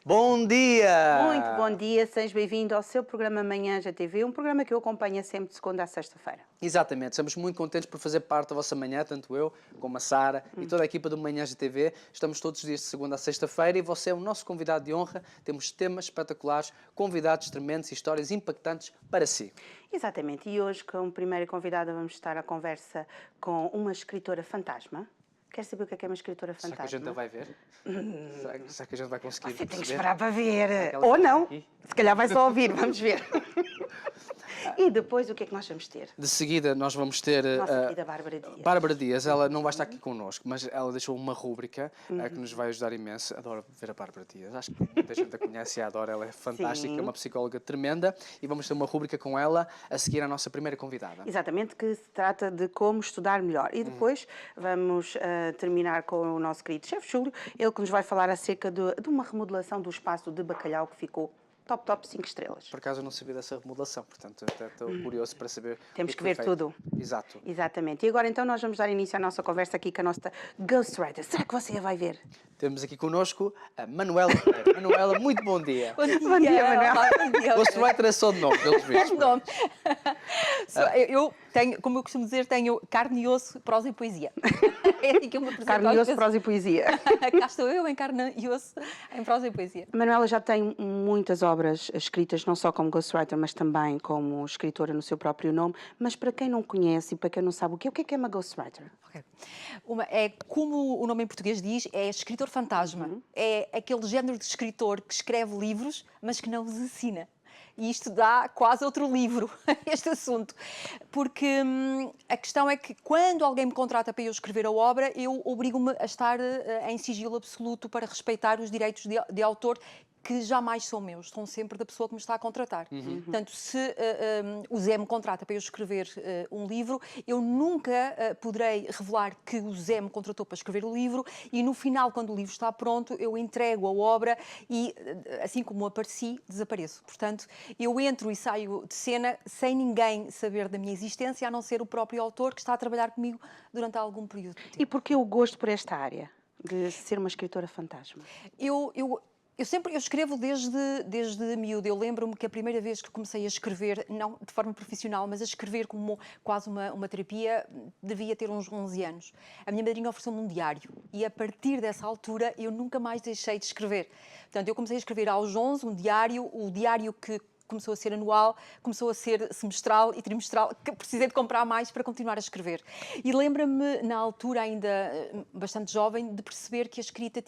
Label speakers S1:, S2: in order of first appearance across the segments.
S1: Bom dia!
S2: Muito bom dia, seja bem-vindo ao seu programa Manhãs da TV, um programa que eu acompanho sempre de segunda a sexta-feira.
S1: Exatamente, estamos muito contentes por fazer parte da vossa manhã, tanto eu como a Sara e toda a equipa do Manhãs da TV. Estamos todos os dias de segunda a sexta-feira e você é o nosso convidado de honra. Temos temas espetaculares, convidados tremendos e histórias impactantes para si.
S2: Exatamente, e hoje, como primeira convidada, vamos estar à conversa com uma escritora fantasma. Quer saber o que é uma escritora
S1: Será
S2: fantasma?
S1: que a gente vai ver? Será que a gente vai conseguir
S2: Você tem que
S1: perceber?
S2: esperar para ver.
S1: Aquela
S2: Ou
S1: que está
S2: não,
S1: aqui?
S2: se calhar vai só ouvir, vamos ver. E depois, o que é que nós vamos ter?
S1: De seguida, nós vamos ter
S2: Nossa querida Bárbara Dias.
S1: Bárbara Dias. Ela não vai estar aqui connosco, mas ela deixou uma rúbrica que nos vai ajudar imenso. Adoro ver a Bárbara Dias. Acho que muita gente a conhece e a adora. Ela é fantástica,
S2: Sim.
S1: é uma psicóloga tremenda. E vamos ter uma rúbrica com ela a seguir à nossa primeira convidada.
S2: Exatamente, que se trata de como estudar melhor. E depois vamos terminar com o nosso querido chefe Júlio, ele que nos vai falar acerca de uma remodelação do espaço de bacalhau que ficou top 5 estrelas.
S1: Por acaso eu não sabia dessa remodelação, portanto até estou curioso para saber.
S2: Temos
S1: o
S2: que
S1: foi
S2: ver
S1: feito.
S2: tudo.
S1: Exato.
S2: Exatamente. E agora então nós vamos dar início à nossa conversa aqui com a nossa Ghostwriter. Será que você vai ver?
S1: Temos aqui connosco a Manuela Pereira. Manuela, muito bom dia.
S3: Bom dia,
S2: Bom dia, Manuel.
S3: olá, bom dia.
S1: Ghostwriter é só de nome, pelos vistos.
S3: É de nome. Eu tenho, como eu costumo dizer, tenho carne e osso, prosa e poesia. É assim que eu me apresento.
S2: Carne e
S3: às
S2: osso,
S3: vezes.
S2: prosa e poesia.
S3: Cá estou eu em carne e osso, em prosa e poesia.
S2: A Manuela já tem muitas obras escritas, não só como ghostwriter, mas também como escritora no seu próprio nome. Mas para quem não conhece e para quem não sabe o que é uma ghostwriter?
S3: Ok. É como o nome em português diz, é escritor fantasma. É aquele género de escritor que escreve livros, mas que não os assina. E isto dá quase outro livro, este assunto. Porque a questão é que quando alguém me contrata para eu escrever a obra, eu obrigo-me a estar em sigilo absoluto para respeitar os direitos de autor, que jamais são meus, são sempre da pessoa que me está a contratar. Portanto, se o Zé me contrata para eu escrever um livro, eu nunca poderei revelar que o Zé me contratou para escrever o livro e no final, quando o livro está pronto, eu entrego a obra e, assim como apareci, desapareço. Portanto, eu entro e saio de cena sem ninguém saber da minha existência, a não ser o próprio autor que está a trabalhar comigo durante algum período de tempo.
S2: E porquê o gosto por esta área de ser uma escritora fantasma?
S3: Eu escrevo desde miúdo. Eu lembro-me que a primeira vez que comecei a escrever, não de forma profissional, mas a escrever como quase uma terapia, devia ter uns 11 anos. A minha madrinha ofereceu-me um diário e a partir dessa altura eu nunca mais deixei de escrever. Portanto, eu comecei a escrever aos 11 um diário, o diário que começou a ser anual, começou a ser semestral e trimestral, que precisei de comprar mais para continuar a escrever. E lembro-me, na altura ainda bastante jovem, de perceber que a escrita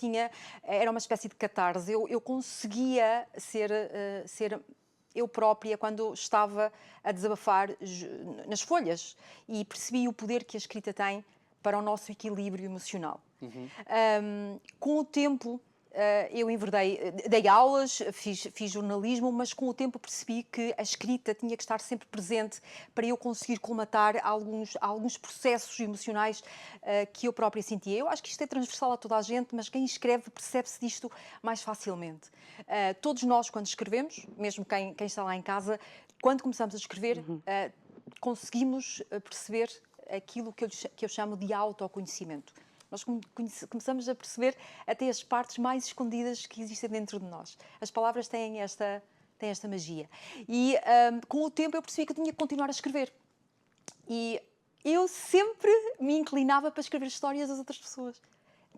S3: era uma espécie de catarse. Eu conseguia ser eu própria quando estava a desabafar nas folhas e percebi o poder que a escrita tem para o nosso equilíbrio emocional. Com o tempo, eu enverdei, dei aulas, fiz jornalismo, mas com o tempo percebi que a escrita tinha que estar sempre presente para eu conseguir colmatar alguns processos emocionais que eu própria sentia. Eu acho que isto é transversal a toda a gente, mas quem escreve percebe-se disto mais facilmente. Todos nós, quando escrevemos, mesmo quem está lá em casa, quando começamos a escrever, conseguimos perceber aquilo que eu chamo de autoconhecimento. Nós começamos a perceber até as partes mais escondidas que existem dentro de nós. As palavras têm esta magia. E com o tempo eu percebi que eu tinha que continuar a escrever. E eu sempre me inclinava para escrever histórias das outras pessoas.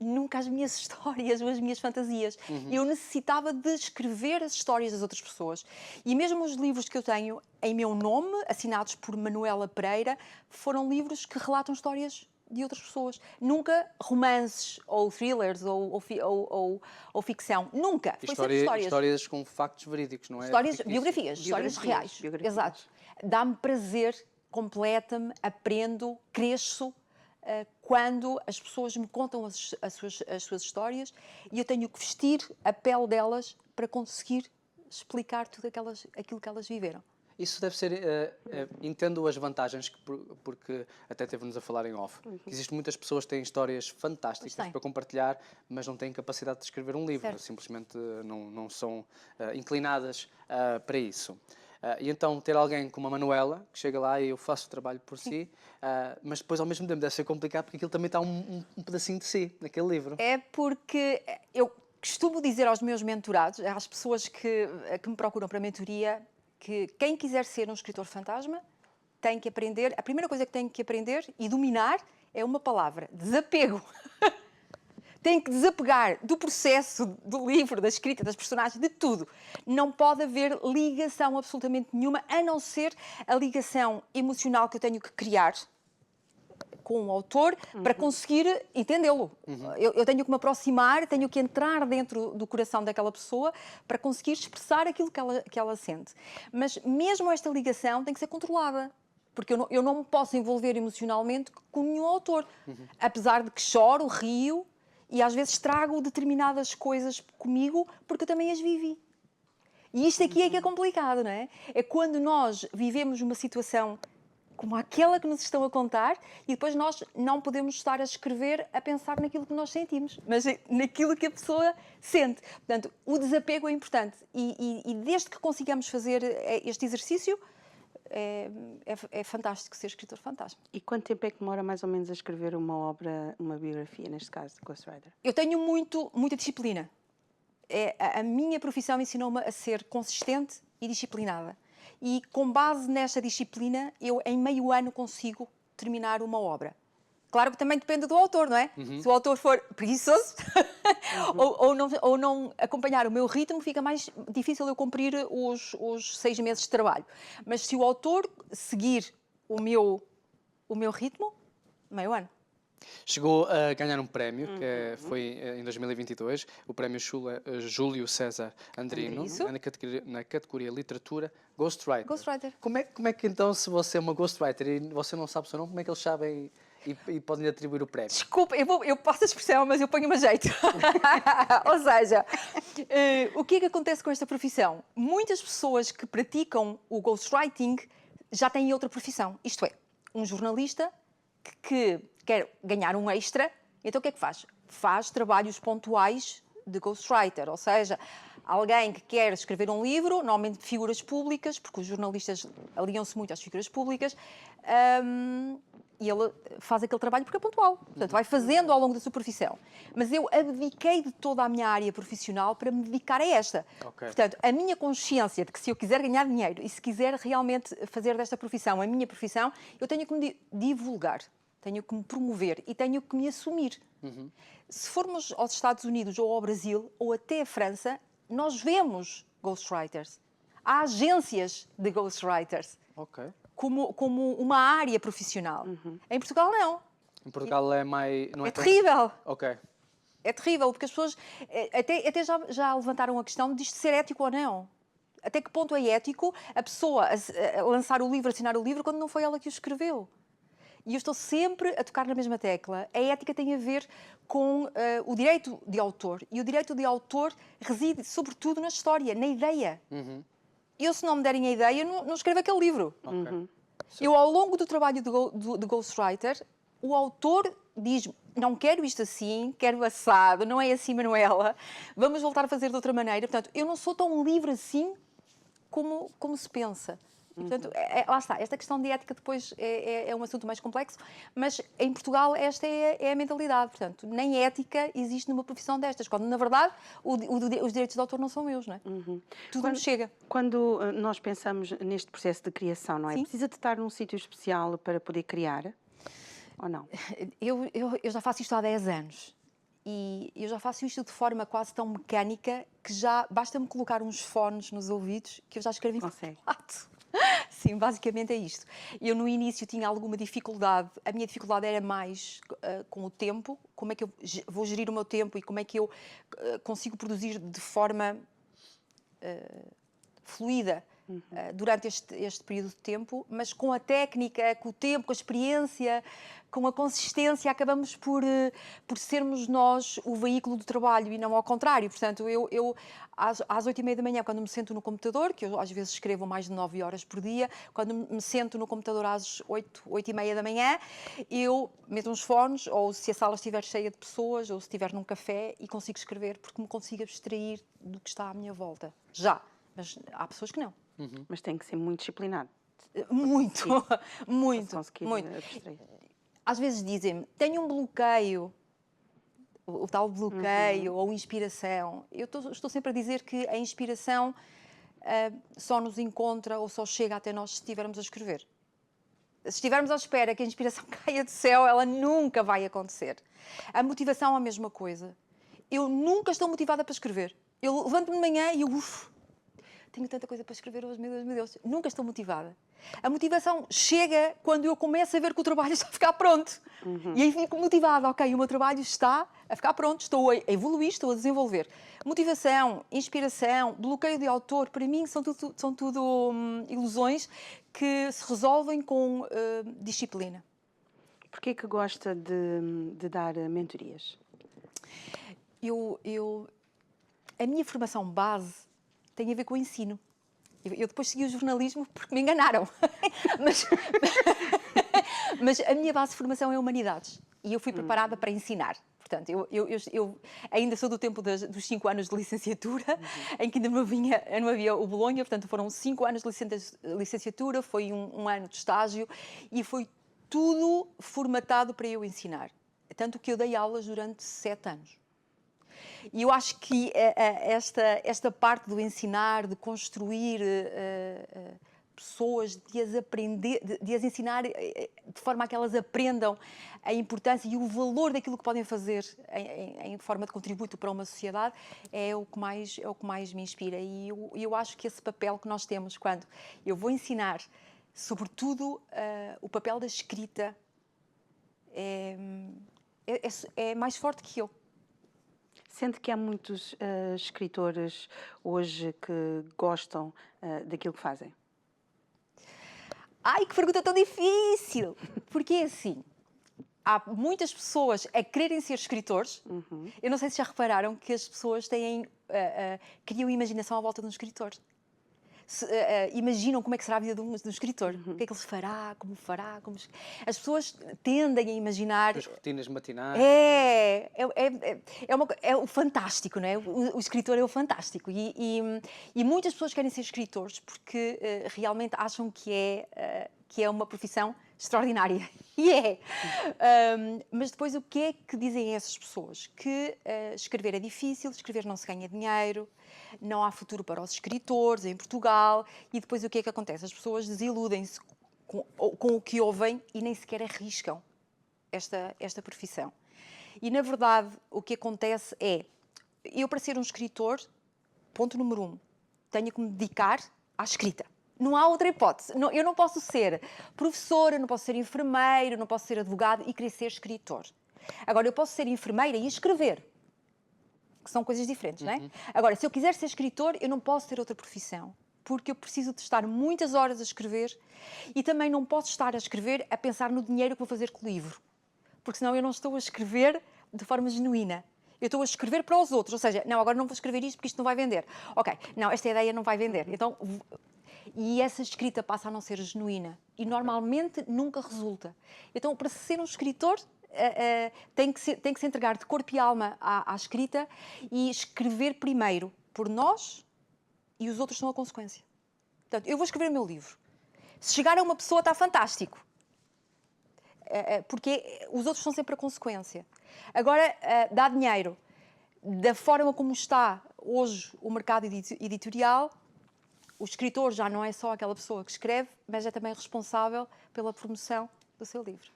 S3: Nunca as minhas histórias ou as minhas fantasias. Eu necessitava de escrever as histórias das outras pessoas. E mesmo os livros que eu tenho em meu nome, assinados por Manuela Pereira, foram livros que relatam histórias de outras pessoas. Nunca romances ou thrillers ou ficção. Nunca. Foi sempre histórias.
S1: Histórias com factos verídicos, não é?
S3: Histórias, biografias, histórias reais. Exato. Dá-me prazer, completa-me, aprendo, cresço quando as pessoas me contam as suas histórias e eu tenho que vestir a pele delas para conseguir explicar tudo aquilo que elas viveram.
S1: Isso deve ser, entendo as vantagens, porque até teve-nos a falar em off, que existem muitas pessoas que têm histórias fantásticas para compartilhar, mas não têm capacidade de escrever um livro,
S3: certo.
S1: Simplesmente não são inclinadas para isso. E então ter alguém como a Manuela, que chega lá e eu faço o trabalho por si, mas depois ao mesmo tempo deve ser complicado porque aquilo também está um pedacinho de si, naquele livro.
S3: É porque eu costumo dizer aos meus mentorados, às pessoas que me procuram para a mentoria, que quem quiser ser um escritor fantasma tem que aprender, a primeira coisa que tem que aprender e dominar é uma palavra: desapego. Tem que desapegar do processo do livro, da escrita, das personagens, de tudo. Não pode haver ligação absolutamente nenhuma, a não ser a ligação emocional que eu tenho que criar com o autor para conseguir entendê-lo. Eu tenho que me aproximar, tenho que entrar dentro do coração daquela pessoa para conseguir expressar aquilo que ela sente. Mas mesmo esta ligação tem que ser controlada. Porque eu não me posso envolver emocionalmente com nenhum autor. Apesar de que choro, rio e às vezes trago determinadas coisas comigo porque eu também as vivi. E isto aqui é que é complicado, não é? É quando nós vivemos uma situação como aquela que nos estão a contar e depois nós não podemos estar a escrever a pensar naquilo que nós sentimos, mas naquilo que a pessoa sente. Portanto, o desapego é importante e desde que consigamos fazer este exercício, é fantástico ser escritor fantasma.
S2: E quanto tempo é que demora mais ou menos a escrever uma obra, uma biografia, neste caso, de Ghostwriter?
S3: Eu tenho muita disciplina. A minha profissão ensinou-me a ser consistente e disciplinada. E com base nesta disciplina, eu em meio ano consigo terminar uma obra. Claro que também depende do autor, não é? Se o autor for preguiçoso ou não acompanhar o meu ritmo, fica mais difícil eu cumprir os 6 meses de trabalho. Mas se o autor seguir o meu ritmo, meio ano.
S1: Chegou a ganhar um prémio, que foi em 2022, o prémio Júlio César Andrino, na categoria Literatura Ghostwriter.
S3: Ghostwriter.
S1: Como é que então, se você é uma Ghostwriter e você não sabe o seu nome, como é que eles sabem e podem lhe atribuir o prémio?
S3: Desculpa, eu passo a expressão, mas eu ponho-me a jeito. Ou seja, o que é que acontece com esta profissão? Muitas pessoas que praticam o ghostwriting já têm outra profissão. Isto é, um jornalista que quer ganhar um extra, então o que é que faz? Faz trabalhos pontuais de ghostwriter, ou seja, alguém que quer escrever um livro, normalmente figuras públicas, porque os jornalistas aliam-se muito às figuras públicas, e ele faz aquele trabalho porque é pontual. Portanto, vai fazendo ao longo da sua profissão. Mas eu abdiquei de toda a minha área profissional para me dedicar a esta.
S1: Okay.
S3: Portanto, a minha consciência de que se eu quiser ganhar dinheiro e se quiser realmente fazer desta profissão a minha profissão, eu tenho que me divulgar, tenho que me promover e tenho que me assumir. Se formos aos Estados Unidos ou ao Brasil ou até a França, nós vemos ghostwriters. Há agências de ghostwriters.
S1: Ok.
S3: Como uma área profissional. Em Portugal, não.
S1: Em Portugal é mais... Não
S3: é terrível.
S1: Ok.
S3: É terrível, porque as pessoas até já levantaram a questão de isto ser ético ou não. Até que ponto é ético a pessoa a lançar o livro, assinar o livro, quando não foi ela que o escreveu? E eu estou sempre a tocar na mesma tecla. A ética tem a ver com o direito de autor. E o direito de autor reside, sobretudo, na história, na ideia. Eu, se não me derem a ideia, não escrevo aquele livro.
S1: Okay.
S3: Eu, ao longo do trabalho de ghostwriter, o autor diz: não quero isto assim, quero assado, não é assim, Manuela, vamos voltar a fazer de outra maneira. Portanto, eu não sou tão livre assim como se pensa. Portanto, lá está, esta questão de ética depois é um assunto mais complexo, mas em Portugal esta é a mentalidade. Portanto, nem ética existe numa profissão destas, quando na verdade os direitos de autor não são meus, não é? Tudo me chega.
S2: Quando nós pensamos neste processo de criação, não é?
S3: Sim.
S2: Precisa de estar num sítio especial para poder criar? Ou não?
S3: Eu já faço isto há 10 anos. E eu já faço isto de forma quase tão mecânica que já basta-me colocar uns fones nos ouvidos que eu já escrevo em formato. Sim, basicamente é isto. Eu no início tinha alguma dificuldade, a minha dificuldade era mais com o tempo, como é que eu vou gerir o meu tempo e como é que eu consigo produzir de forma fluida durante este período de tempo, mas com a técnica, com o tempo, com a experiência, com a consistência, acabamos por sermos nós o veículo do trabalho e não ao contrário. Portanto, eu às 8h30 da manhã, quando me sento no computador, que eu às vezes escrevo mais de 9 horas por dia, quando me sento no computador às 8h30 da manhã, eu meto uns fones, ou se a sala estiver cheia de pessoas, ou se estiver num café, e consigo escrever, porque me consigo abstrair do que está à minha volta. Já. Mas há pessoas que não.
S2: Mas tem que ser muito disciplinado.
S3: Muito, muito,
S2: conseguir
S3: muito.
S2: abstrair.
S3: Às vezes dizem-me, tenho um bloqueio. o tal bloqueio ou inspiração. Eu estou sempre a dizer que a inspiração só nos encontra ou só chega até nós se estivermos a escrever. Se estivermos à espera que a inspiração caia do céu, ela nunca vai acontecer. A motivação é a mesma coisa. Eu nunca estou motivada para escrever. Eu levanto-me de manhã e eu, tenho tanta coisa para escrever hoje, meu Deus, meu Deus. Nunca estou motivada. A motivação chega quando eu começo a ver que o trabalho está a ficar pronto. E aí fico motivada. Ok, o meu trabalho está a ficar pronto, estou a evoluir, estou a desenvolver. Motivação, inspiração, bloqueio de autor, para mim são tudo ilusões que se resolvem com disciplina.
S2: Porquê que gosta de dar mentorias?
S3: A minha formação base tem a ver com o ensino. Eu depois segui o jornalismo porque me enganaram. Mas a minha base de formação é humanidades. E eu fui preparada para ensinar. Portanto, eu ainda sou do tempo dos 5 anos de licenciatura, em que ainda não havia o Bolonha. Portanto, foram 5 anos de licenciatura, foi um ano de estágio e foi tudo formatado para eu ensinar. Tanto que eu dei aulas durante 7 anos. E eu acho que esta parte do ensinar, de construir pessoas, de as aprender, de as ensinar de forma a que elas aprendam a importância e o valor daquilo que podem fazer em forma de contributo para uma sociedade, é o que mais me inspira. E eu acho que esse papel que nós temos quando eu vou ensinar, sobretudo o papel da escrita, é mais forte que eu.
S2: Sente que há muitos escritores hoje que gostam daquilo que fazem?
S3: Ai, que pergunta tão difícil! Porque é assim, há muitas pessoas a quererem ser escritores. Eu não sei se já repararam que as pessoas criam imaginação à volta de um escritor. Imaginam como é que será a vida de um escritor. O que é que ele fará, como fará. As pessoas tendem a imaginar...
S1: As rotinas matinais.
S3: É o fantástico, não é? O escritor é o fantástico. E muitas pessoas querem ser escritores porque realmente acham que é uma profissão extraordinária. E é. Mas depois o que é que dizem essas pessoas? Que escrever é difícil, escrever não se ganha dinheiro, não há futuro para os escritores em Portugal. E depois o que é que acontece? As pessoas desiludem-se com o que ouvem e nem sequer arriscam esta profissão. E, na verdade, o que acontece é, eu para ser um escritor, ponto número 1, tenho que me dedicar à escrita. Não há outra hipótese. Eu não posso ser professora, não posso ser enfermeiro, não posso ser advogado e querer ser escritor. Agora, eu posso ser enfermeira e escrever, que são coisas diferentes, não é? Agora, se eu quiser ser escritor, eu não posso ter outra profissão, porque eu preciso de estar muitas horas a escrever e também não posso estar a escrever a pensar no dinheiro que vou fazer com o livro, porque senão eu não estou a escrever de forma genuína. Eu estou a escrever para os outros, ou seja, não, agora não vou escrever isto porque isto não vai vender. Ok, não, esta ideia não vai vender. Então, e essa escrita passa a não ser genuína e normalmente nunca resulta. Então, para ser um escritor, tem que se entregar de corpo e alma à escrita e escrever primeiro por nós e os outros são a consequência. Portanto, eu vou escrever o meu livro. Se chegar a uma pessoa está fantástico, porque os outros são sempre a consequência. Agora, dá dinheiro. Da forma como está hoje o mercado editorial, o escritor já não é só aquela pessoa que escreve, mas é também responsável pela promoção do seu livro.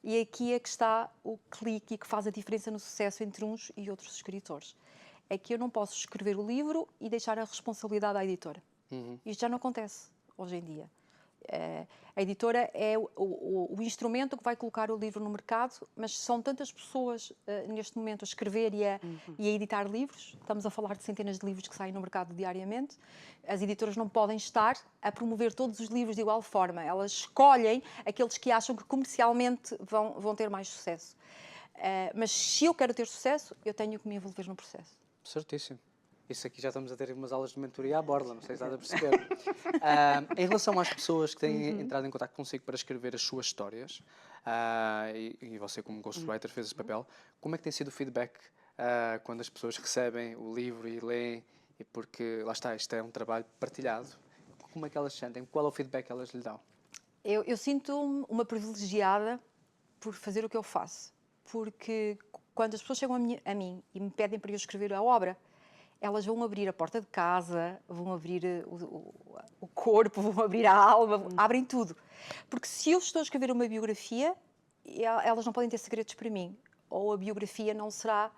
S3: E aqui é que está o clique que faz a diferença no sucesso entre uns e outros escritores. É que eu não posso escrever o livro e deixar a responsabilidade à editora. Isto já não acontece hoje em dia. A editora é o instrumento que vai colocar o livro no mercado, mas são tantas pessoas neste momento a escrever e a editar livros. Estamos a falar de centenas de livros que saem no mercado diariamente. As editoras não podem estar a promover todos os livros de igual forma. Elas escolhem aqueles que acham que comercialmente vão ter mais sucesso. Mas se eu quero ter sucesso, eu tenho que me envolver no processo.
S1: Certíssimo. Isso aqui já estamos a ter umas aulas de mentoria à borda, não sei se estás a perceber. Em relação às pessoas que têm entrado em contato consigo para escrever as suas histórias, e você como ghostwriter fez esse papel, como é que tem sido o feedback quando as pessoas recebem o livro e leem, e porque, lá está, isto é um trabalho partilhado, como é que elas sentem? Qual é o feedback que elas lhe dão?
S3: Eu sinto-me uma privilegiada por fazer o que eu faço, porque quando as pessoas chegam a mim e me pedem para eu escrever a obra, elas vão abrir a porta de casa, vão abrir o corpo, vão abrir a alma, abrem tudo. Porque se eu estou a escrever uma biografia, elas não podem ter segredos para mim. Ou a biografia não será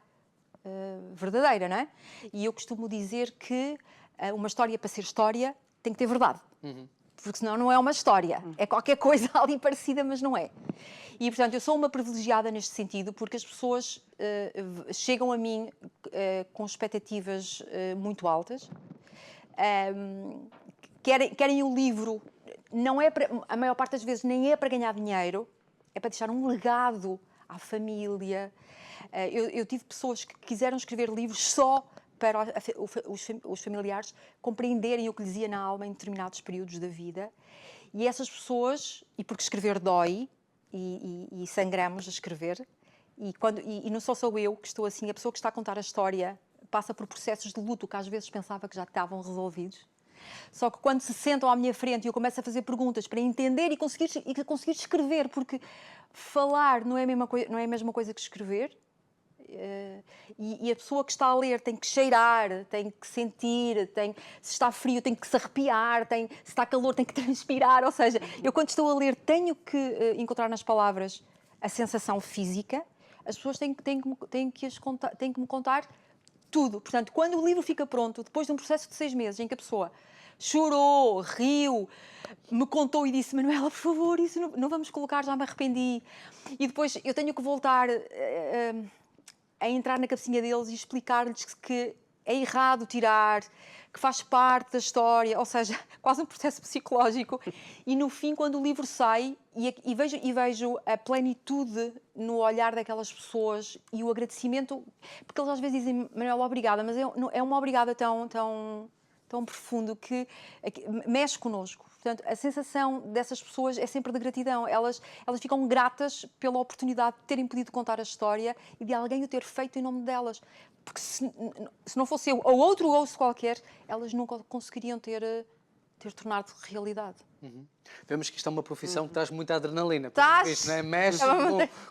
S3: verdadeira, não é? E eu costumo dizer que uma história, para ser história, tem que ter verdade. Porque senão não é uma história. É qualquer coisa ali parecida, mas não é. E, portanto, eu sou uma privilegiada neste sentido, porque as pessoas chegam a mim com expectativas muito altas. Querem o livro, não é para, a maior parte das vezes nem é para ganhar dinheiro, é para deixar um legado à família. Eu tive pessoas que quiseram escrever livros só para os familiares compreenderem o que lhes ia na alma em determinados períodos da vida. E essas pessoas, e porque escrever dói, e sangramos a escrever, e não sou eu que estou assim, a pessoa que está a contar a história passa por processos de luto que às vezes pensava que já estavam resolvidos. Só que quando se sentam à minha frente e eu começo a fazer perguntas para entender e conseguir escrever, porque falar não é a mesma coisa que escrever, e a pessoa que está a ler tem que cheirar, tem que sentir, se está frio tem que se arrepiar, se está calor tem que transpirar, ou seja, eu quando estou a ler tenho que encontrar nas palavras a sensação física, as pessoas têm que me contar tudo. Portanto, quando o livro fica pronto, depois de um processo de 6 meses em que a pessoa chorou, riu, me contou e disse: Manuela, por favor, isso não vamos colocar, já me arrependi. E depois eu tenho que voltar a entrar na cabecinha deles e explicar-lhes que é errado tirar, que faz parte da história, ou seja, quase um processo psicológico. E no fim, quando o livro sai, e vejo a plenitude no olhar daquelas pessoas e o agradecimento, porque eles às vezes dizem: Manuela, obrigada, mas é uma obrigada tão profundo que mexe connosco. Portanto, a sensação dessas pessoas é sempre de gratidão. Elas ficam gratas pela oportunidade de terem podido contar a história e de alguém o ter feito em nome delas. Porque se não fosse eu ou outro ouço qualquer, elas nunca conseguiriam ter tornado realidade.
S1: Vemos que isto é uma profissão que traz muita adrenalina.
S3: Traz!
S1: Não é? Mexe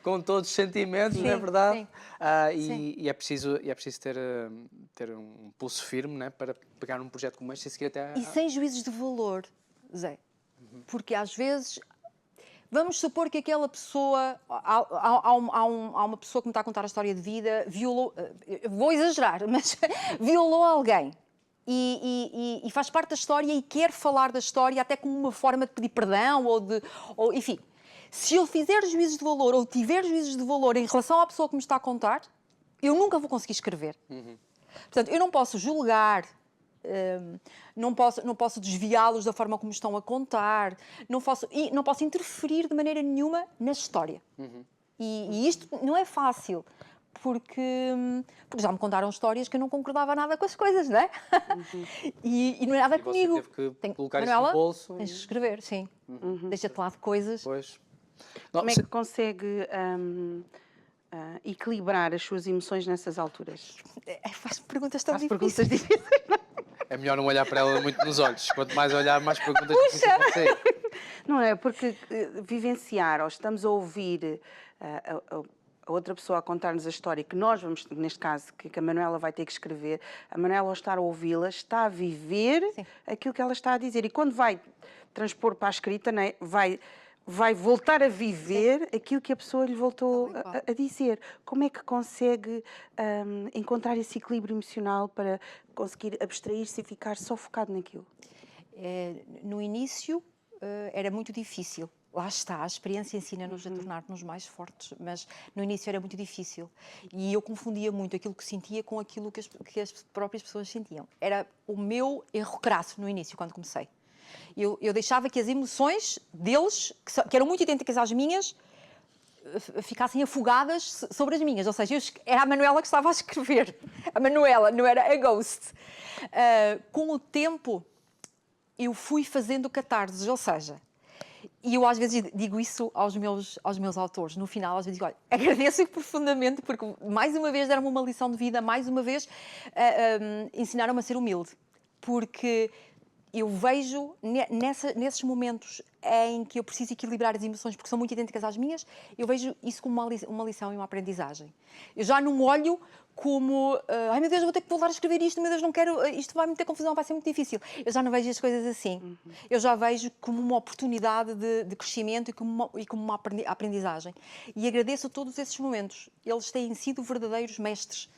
S1: com todos os sentimentos,
S3: Sim,
S1: não é verdade?
S3: sim.
S1: E é preciso ter um pulso firme, não é? Para pegar um projeto como este e seguir até...
S3: E sem juízos de valor, Zé. Porque às vezes... Vamos supor que aquela pessoa... Há uma pessoa que me está a contar a história de vida, violou... Vou exagerar, mas violou alguém. E faz parte da história e quer falar da história até como uma forma de pedir perdão ou enfim. Se eu fizer juízos de valor ou tiver juízos de valor em relação à pessoa que me está a contar, eu nunca vou conseguir escrever. Portanto, eu não posso julgar, não posso desviá-los da forma como estão a contar, não posso interferir de maneira nenhuma na história. E isto não é fácil. Porque já me contaram histórias que eu não concordava nada com as coisas, não é? E não é nada comigo.
S1: Teve que colocar isso
S3: Manuela,
S1: no bolso.
S3: tens de escrever, sim. Deixa-te lá de coisas.
S1: Pois.
S2: Como é que consegue equilibrar as suas emoções nessas alturas?
S3: Faz-me perguntas tão
S2: Faz
S3: difíceis.
S2: perguntas difíceis.
S1: É melhor não olhar para ela muito nos olhos. Quanto mais olhar, mais perguntas difíceis vão ser.
S2: Não é? Porque vivenciar, ou estamos a ouvir a outra pessoa a contar-nos a história que nós vamos, neste caso, que a Manuela vai ter que escrever, a Manuela, ao estar a ouvi-la, está a viver aquilo que ela está a dizer. E quando vai transpor para a escrita, né, vai voltar a viver aquilo que a pessoa lhe voltou a dizer. Como é que consegue encontrar esse equilíbrio emocional para conseguir abstrair-se e ficar só focado naquilo?
S3: No início era muito difícil. Lá está, a experiência ensina-nos a tornar-nos mais fortes, mas no início era muito difícil. E eu confundia muito aquilo que sentia com aquilo que as próprias pessoas sentiam. Era o meu erro crasso no início, quando comecei. Eu deixava que as emoções deles, que eram muito idênticas às minhas, ficassem afogadas sobre as minhas. Ou seja, era a Manuela que estava a escrever. A Manuela, não era a Ghost. Com o tempo, eu fui fazendo catarses, ou seja... E eu às vezes digo isso aos meus autores. No final, às vezes digo: olha, agradeço profundamente, porque mais uma vez deram-me uma lição de vida, mais uma vez ensinaram-me a ser humilde. Porque eu vejo nesses momentos em que eu preciso equilibrar as emoções, porque são muito idênticas às minhas, eu vejo isso como uma lição e uma aprendizagem. Eu já não olho como, ai meu Deus, vou ter que voltar a escrever isto, meu Deus, não quero, isto vai me ter confusão, vai ser muito difícil. Eu já não vejo as coisas assim. Eu já vejo como uma oportunidade de crescimento e como uma aprendizagem. E agradeço a todos esses momentos. Eles têm sido verdadeiros mestres.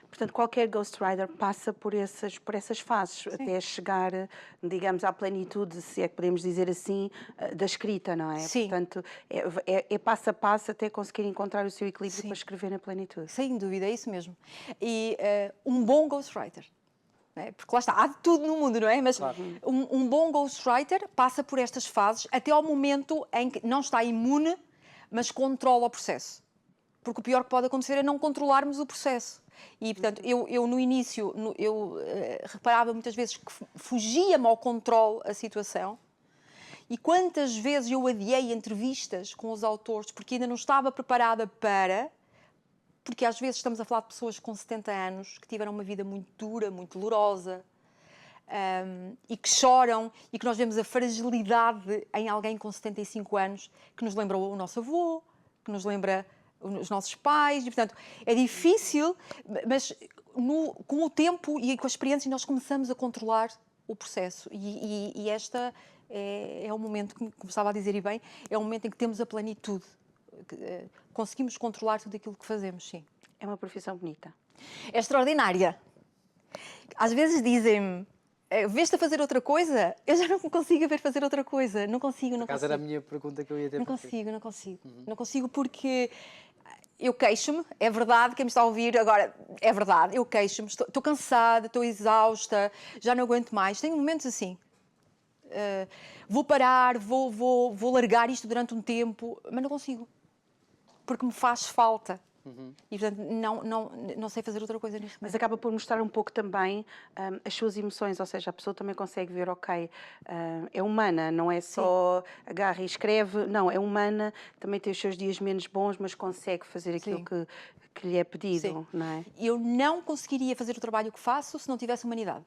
S2: Portanto, qualquer ghostwriter passa por essas fases, até chegar, digamos, à plenitude, se é que podemos dizer assim, da escrita, não é?
S3: Sim.
S2: Portanto, é passo a passo até conseguir encontrar o seu equilíbrio
S3: Sim.
S2: para escrever na plenitude.
S3: Sem dúvida, é isso mesmo. E um bom ghostwriter, não é? Porque lá está, há de tudo no mundo, não é? Mas um bom ghostwriter passa por estas fases até ao momento em que não está imune, mas controla o processo. Porque o pior que pode acontecer é não controlarmos o processo. E, portanto, eu no início, reparava muitas vezes que fugia-me ao controle a situação. E quantas vezes eu adiei entrevistas com os autores porque ainda não estava preparada para... Porque às vezes estamos a falar de pessoas com 70 anos que tiveram uma vida muito dura, muito dolorosa, e que choram, e que nós vemos a fragilidade em alguém com 75 anos que nos lembra o nosso avô, que nos lembra os nossos pais, e portanto é difícil, mas com o tempo e com a experiência nós começamos a controlar o processo e esta é o momento, como estava a dizer e bem, é o momento em que temos a plenitude, conseguimos controlar tudo aquilo que fazemos, sim.
S2: É uma profissão bonita.
S3: É extraordinária. Às vezes dizem-me, vês-te a fazer outra coisa? Eu já não consigo ver fazer outra coisa, não consigo, não consigo.
S1: Era a minha pergunta que eu ia ter.
S3: Não consigo. Não consigo porque eu queixo-me, é verdade, quem me está a ouvir agora, é verdade, eu queixo-me, estou cansada, estou exausta, já não aguento mais. Tenho momentos assim. Vou parar, vou largar isto durante um tempo, mas não consigo. Porque me faz falta. E, portanto, não sei fazer outra coisa neste momento.
S2: Mas acaba por mostrar um pouco também as suas emoções, ou seja, a pessoa também consegue ver, ok, é humana, não é só agarra e escreve, não, é humana, também tem os seus dias menos bons, mas consegue fazer aquilo que lhe é pedido, não é?
S3: Eu não conseguiria fazer o trabalho que faço se não tivesse humanidade.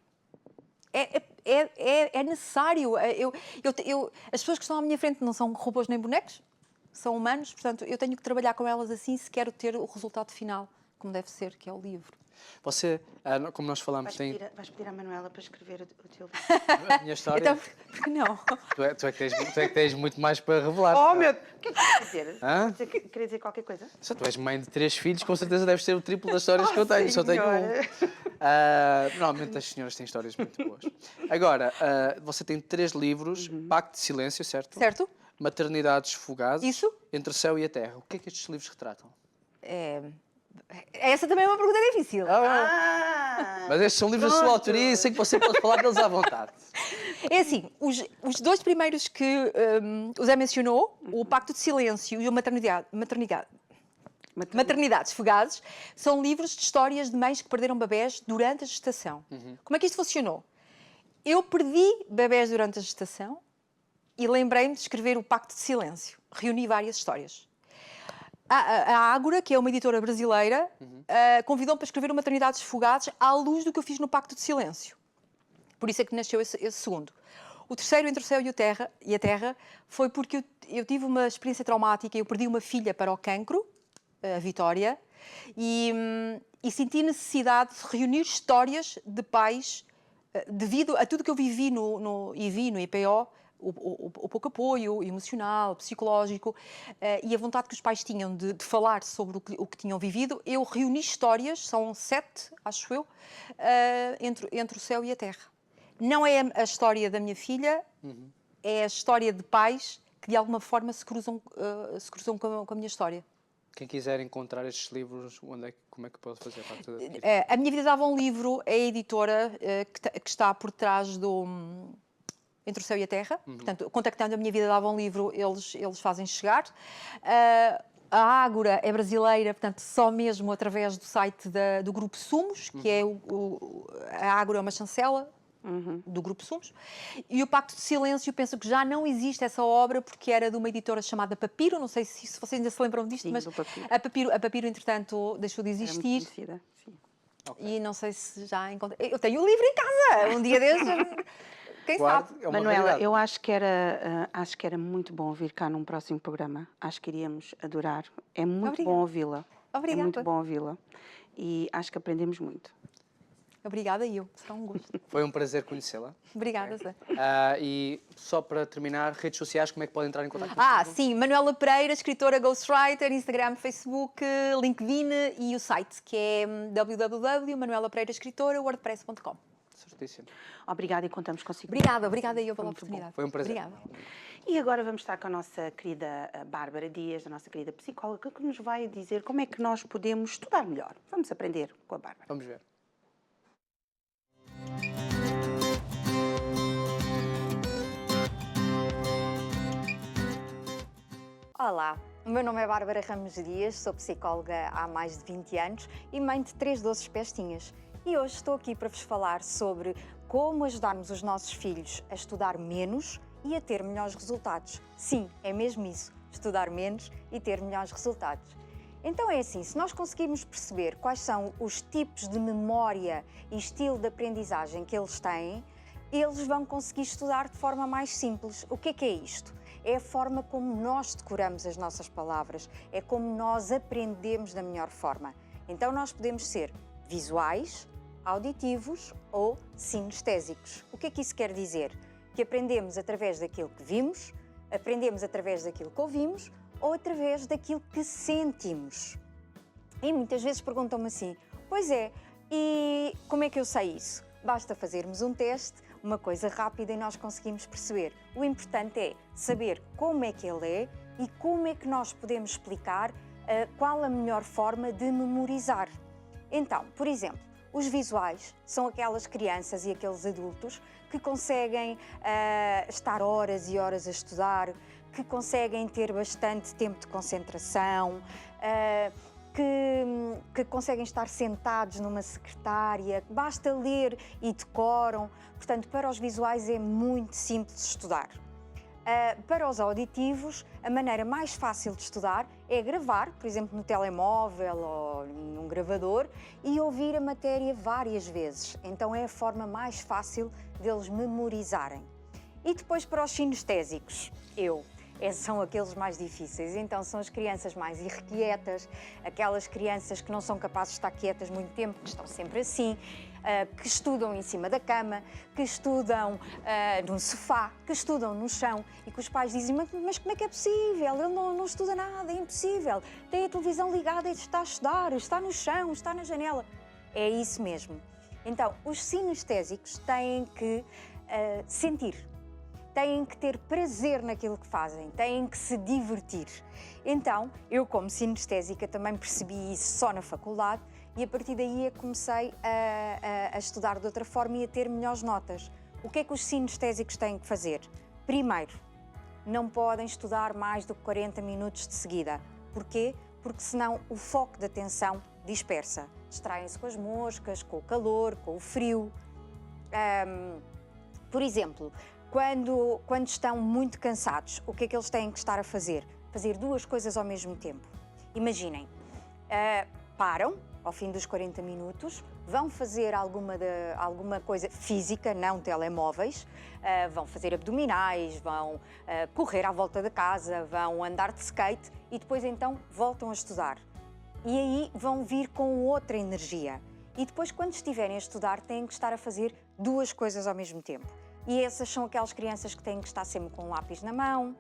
S3: É necessário. As pessoas que estão à minha frente não são robôs nem bonecos, são humanos, portanto, eu tenho que trabalhar com elas assim se quero ter o resultado final, como deve ser, que é o livro.
S1: Você, como nós falamos,
S2: Vais pedir à Manuela para escrever o teu livro?
S1: a minha história.
S3: Então, por que não?
S1: Tu é que tens muito mais para revelar.
S2: Oh, meu Deus! O que é que quer dizer?
S1: Hã?
S2: Queria dizer qualquer coisa?
S1: Se tu és mãe de 3 filhos, com certeza deves ter o triplo das histórias que eu tenho. Só tenho um. Normalmente as senhoras têm histórias muito boas. Agora, você tem 3 livros: Pacto de Silêncio, certo?
S3: Certo?
S1: Maternidades Fugazes.
S3: Isso.
S1: Entre o Céu e a Terra. O que é que estes livros retratam?
S3: Essa também é uma pergunta difícil.
S1: Mas estes são livros da sua autoria e sei que você pode falar deles à vontade.
S3: É assim, os 2 primeiros que o Zé mencionou, o Pacto de Silêncio e o Maternidades Fugazes, são livros de histórias de mães que perderam bebés durante a gestação. Como é que isto funcionou? Eu perdi bebés durante a gestação e lembrei-me de escrever o Pacto de Silêncio. Reuni várias histórias. A Ágora, que é uma editora brasileira, convidou-me para escrever o Maternidades Fugazes à luz do que eu fiz no Pacto de Silêncio. Por isso é que nasceu esse segundo. O terceiro, Entre o Céu e a Terra, foi porque eu tive uma experiência traumática. Eu perdi uma filha para o cancro, a Vitória, e senti necessidade de reunir histórias de pais, devido a tudo que eu vivi no IPO, o pouco apoio emocional, psicológico, e a vontade que os pais tinham de falar sobre o que tinham vivido. Eu reuni histórias, são 7, acho eu, entre o céu e a terra. Não é a história da minha filha, é a história de pais que de alguma forma se cruzam com a minha história.
S1: Quem quiser encontrar estes livros, como é que pode fazer parte da
S3: A Minha Vida Dava um Livro é a editora que está por trás do Entre o Céu e a Terra. Portanto, contactando a Minha Vida Dava um Livro, eles fazem chegar. A Ágora é brasileira, portanto, só mesmo através do site do Grupo Sumos, que é a Ágora é uma chancela do Grupo Sumos. E o Pacto de Silêncio, penso que já não existe essa obra, porque era de uma editora chamada Papiro. Não sei se vocês ainda se lembram disto,
S2: Sim,
S3: mas a Papiro, entretanto, deixou de existir.
S2: Conhecida, sim.
S3: E não sei se já encontrei. Eu tenho o livro em casa, um dia desses. Quem
S1: guarde,
S3: sabe?
S1: é uma
S2: Manuela,
S1: realidade.
S2: eu acho que era muito bom vir cá num próximo programa. Acho que iríamos adorar. É muito
S3: Obrigada.
S2: bom ouvi-la. É
S3: Obrigada.
S2: muito bom ouvi-la. E acho que aprendemos muito.
S3: Obrigada, e eu. Será um gosto.
S1: Foi um prazer conhecê-la.
S3: Obrigada, Zé.
S1: E só para terminar, redes sociais, como é que podem entrar em contato?
S3: Sim, Manuela Pereira, escritora ghostwriter, Instagram, Facebook, LinkedIn e o site, que é www.manuelapereiraescritora.wordpress.com.
S1: Certíssimo.
S2: Obrigada e contamos consigo.
S3: Obrigada eu pela oportunidade.
S1: Foi um prazer.
S3: Obrigada.
S2: E agora vamos estar com a nossa querida Bárbara Dias, a nossa querida psicóloga, que nos vai dizer como é que nós podemos estudar melhor. Vamos aprender com a Bárbara.
S1: Vamos ver.
S4: Olá, o meu nome é Bárbara Ramos Dias, sou psicóloga há mais de 20 anos e mãe de 3 doces pestinhas. E hoje estou aqui para vos falar sobre como ajudarmos os nossos filhos a estudar menos e a ter melhores resultados. Sim, é mesmo isso, estudar menos e ter melhores resultados. Então é assim, se nós conseguirmos perceber quais são os tipos de memória e estilo de aprendizagem que eles têm, eles vão conseguir estudar de forma mais simples. O que é isto? É a forma como nós decoramos as nossas palavras, é como nós aprendemos da melhor forma. Então nós podemos ser visuais, auditivos ou sinestésicos. O que é que isso quer dizer? Que aprendemos através daquilo que vimos, aprendemos através daquilo que ouvimos ou através daquilo que sentimos. E muitas vezes perguntam-me assim, pois é, e como é que eu sei isso? Basta fazermos um teste, uma coisa rápida e nós conseguimos perceber. O importante é saber como é que ele é e como é que nós podemos explicar qual a melhor forma de memorizar. Então, por exemplo, os visuais são aquelas crianças e aqueles adultos que conseguem estar horas e horas a estudar, que conseguem ter bastante tempo de concentração, que conseguem estar sentados numa secretária, basta ler e decoram. Portanto, para os visuais é muito simples estudar. Para os auditivos, a maneira mais fácil de estudar é gravar, por exemplo, no telemóvel ou num gravador, e ouvir a matéria várias vezes. Então é a forma mais fácil deles memorizarem. E depois para os sinestésicos, são aqueles mais difíceis. Então são as crianças mais irrequietas, aquelas crianças que não são capazes de estar quietas muito tempo, que estão sempre assim, que estudam em cima da cama, que estudam num sofá, que estudam no chão e que os pais dizem, mas como é que é possível? Ele não estuda nada, é impossível. Tem a televisão ligada e está a estudar, está no chão, está na janela. É isso mesmo. Então, os sinestésicos têm que sentir. Têm que ter prazer naquilo que fazem, têm que se divertir. Então, eu como sinestésica também percebi isso só na faculdade e a partir daí comecei a estudar de outra forma e a ter melhores notas. O que é que os sinestésicos têm que fazer? Primeiro, não podem estudar mais do que 40 minutos de seguida. Porquê? Porque senão o foco de atenção dispersa. Distraem-se com as moscas, com o calor, com o frio. Por exemplo, quando estão muito cansados, o que é que eles têm que estar a fazer? Fazer 2 coisas ao mesmo tempo. Imaginem, param ao fim dos 40 minutos, vão fazer alguma coisa física, não telemóveis, vão fazer abdominais, vão correr à volta da casa, vão andar de skate e depois então voltam a estudar. E aí vão vir com outra energia. E depois, quando estiverem a estudar, têm que estar a fazer 2 coisas ao mesmo tempo. E essas são aquelas crianças que têm que estar sempre com um lápis na mão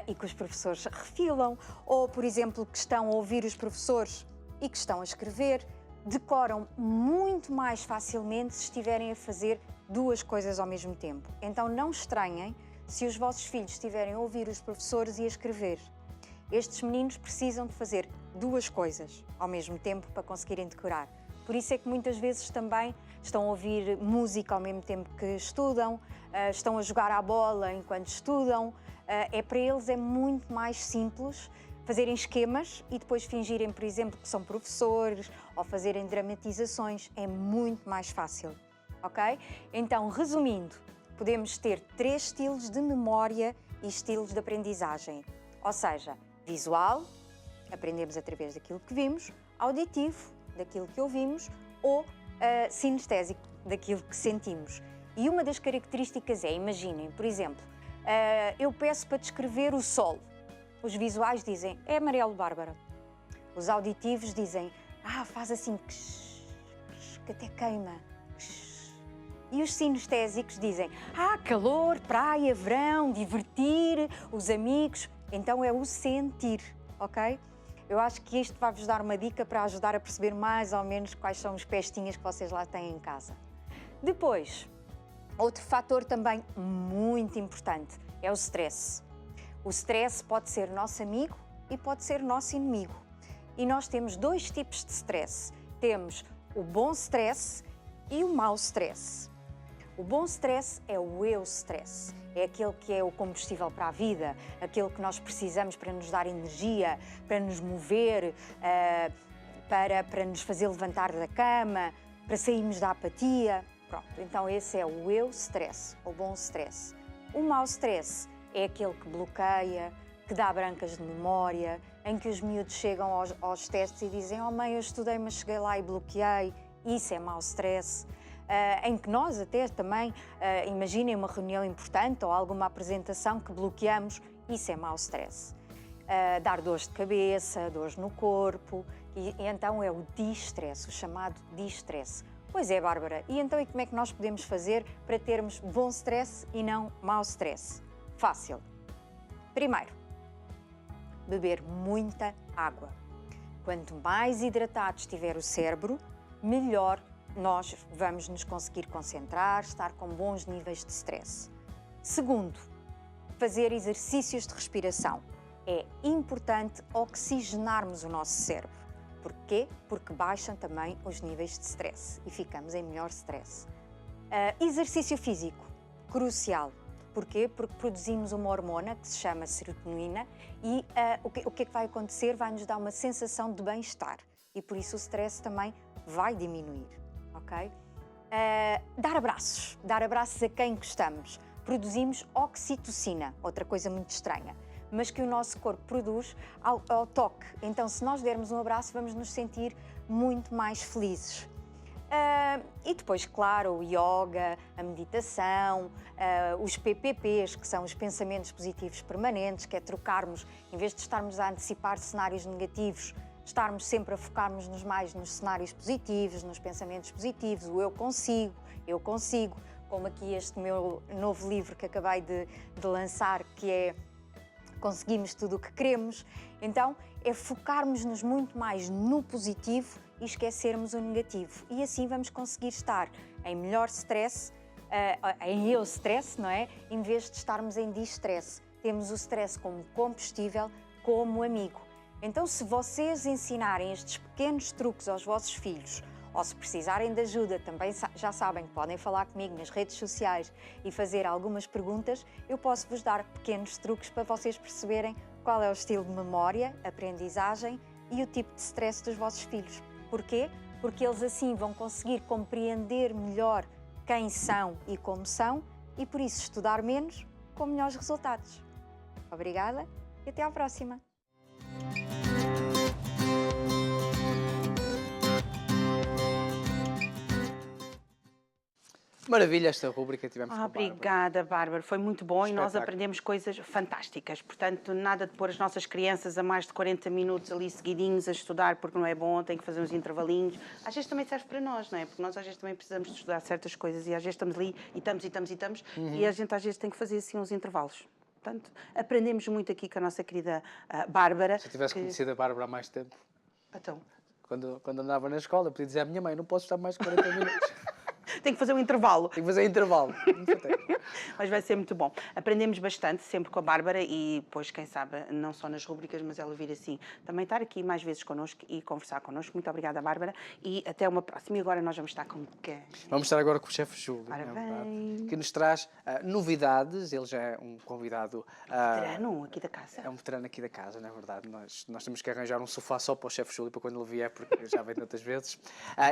S4: e que os professores refilam, ou, por exemplo, que estão a ouvir os professores e que estão a escrever, decoram muito mais facilmente se estiverem a fazer 2 coisas ao mesmo tempo. Então não estranhem se os vossos filhos estiverem a ouvir os professores e a escrever. Estes meninos precisam de fazer 2 coisas ao mesmo tempo para conseguirem decorar. Por isso é que muitas vezes também estão a ouvir música ao mesmo tempo que estudam, estão a jogar à bola enquanto estudam. Para eles é muito mais simples fazerem esquemas e depois fingirem, por exemplo, que são professores ou fazerem dramatizações. É muito mais fácil, ok? Então, resumindo, podemos ter 3 estilos de memória e estilos de aprendizagem. Ou seja, visual, aprendemos através daquilo que vimos, auditivo, daquilo que ouvimos, ou sinestésico, daquilo que sentimos. E uma das características é, imaginem, por exemplo, eu peço para descrever o sol. Os visuais dizem, é amarelo, Bárbara. Os auditivos dizem, faz assim, que até queima. E os sinestésicos dizem, calor, praia, verão, divertir, os amigos. Então é o sentir, ok? Eu acho que isto vai-vos dar uma dica para ajudar a perceber mais ou menos quais são os pestinhas que vocês lá têm em casa. Depois, outro fator também muito importante é o stress. O stress pode ser nosso amigo e pode ser nosso inimigo. E nós temos dois tipos de stress. Temos o bom stress e o mau stress. O bom stress é o eu stress. É aquele que é o combustível para a vida, aquele que nós precisamos para nos dar energia, para nos mover, para nos fazer levantar da cama, para sairmos da apatia. Pronto, então esse é o eu stress, o bom stress. O mau stress é aquele que bloqueia, que dá brancas de memória, em que os miúdos chegam aos testes e dizem mãe, eu estudei, mas cheguei lá e bloqueei. Isso é mau stress. Em que nós até também, imaginem uma reunião importante ou alguma apresentação que bloqueamos, isso é mau stress. Dar dores de cabeça, dores no corpo, e então é o distress, o chamado distress. Pois é, Bárbara, e então como é que nós podemos fazer para termos bom stress e não mau stress? Fácil. Primeiro, beber muita água. Quanto mais hidratado estiver o cérebro, melhor nós vamos nos conseguir concentrar, estar com bons níveis de stress. Segundo, fazer exercícios de respiração. É importante oxigenarmos o nosso cérebro. Porquê? Porque baixam também os níveis de stress e ficamos em melhor stress. Exercício físico, crucial. Porquê? Porque produzimos uma hormona que se chama serotonina e o que é que vai acontecer? Vai nos dar uma sensação de bem-estar e por isso o stress também vai diminuir, ok? Dar abraços a quem gostamos. Produzimos oxitocina, outra coisa muito estranha, mas que o nosso corpo produz ao toque. Então, se nós dermos um abraço, vamos nos sentir muito mais felizes. E depois, claro, o yoga, a meditação, os PPPs, que são os pensamentos positivos permanentes, que é trocarmos, em vez de estarmos a antecipar cenários negativos, estarmos sempre a focarmos mais nos cenários positivos, nos pensamentos positivos, o eu consigo, como aqui este meu novo livro que acabei de lançar, que é Conseguimos Tudo o que Queremos. Então, é focarmos-nos muito mais no positivo e esquecermos o negativo. E assim vamos conseguir estar em melhor stress, em eu stress, não é? Em vez de estarmos em distress. Temos o stress como combustível, como amigo. Então, se vocês ensinarem estes pequenos truques aos vossos filhos, ou se precisarem de ajuda, também já sabem que podem falar comigo nas redes sociais e fazer algumas perguntas, eu posso vos dar pequenos truques para vocês perceberem qual é o estilo de memória, aprendizagem e o tipo de stress dos vossos filhos. Porquê? Porque eles assim vão conseguir compreender melhor quem são e como são e, por isso, estudar menos com melhores resultados. Obrigada e até à próxima!
S1: Maravilha esta rúbrica que tivemos com a Bárbara.
S2: Obrigada, Bárbara. Foi muito bom e nós
S1: Espetáculo.
S2: aprendemos coisas fantásticas. Portanto, nada de pôr as nossas crianças a mais de 40 minutos ali seguidinhos a estudar porque não é bom, tem que fazer uns intervalinhos. Às vezes também serve para nós, não é? Porque nós às vezes também precisamos de estudar certas coisas e às vezes estamos ali e estamos e a gente às vezes tem que fazer assim uns intervalos. Portanto, aprendemos muito aqui com a nossa querida Bárbara.
S1: Se eu tivesse conhecido a Bárbara há mais tempo,
S2: Então,
S1: quando andava na escola, podia dizer à minha mãe, não posso estar mais de 40 minutos.
S2: tem que fazer um intervalo.
S1: Tem que fazer intervalo.
S2: Mas vai ser muito bom. Aprendemos bastante sempre com a Bárbara e depois, quem sabe, não só nas rubricas, mas ela vir assim, também estar aqui mais vezes connosco e conversar connosco. Muito obrigada, Bárbara, e até uma próxima. E agora nós vamos estar com quem?
S1: Vamos estar agora com o chefe Júlio,
S2: Ora
S1: é verdade,
S2: bem.
S1: que nos traz novidades. Ele já é um convidado...
S2: Veterano aqui da casa.
S1: É um veterano aqui da casa, não é verdade? Nós temos que arranjar um sofá só para o chefe Júlio para quando ele vier, porque já vem tantas vezes.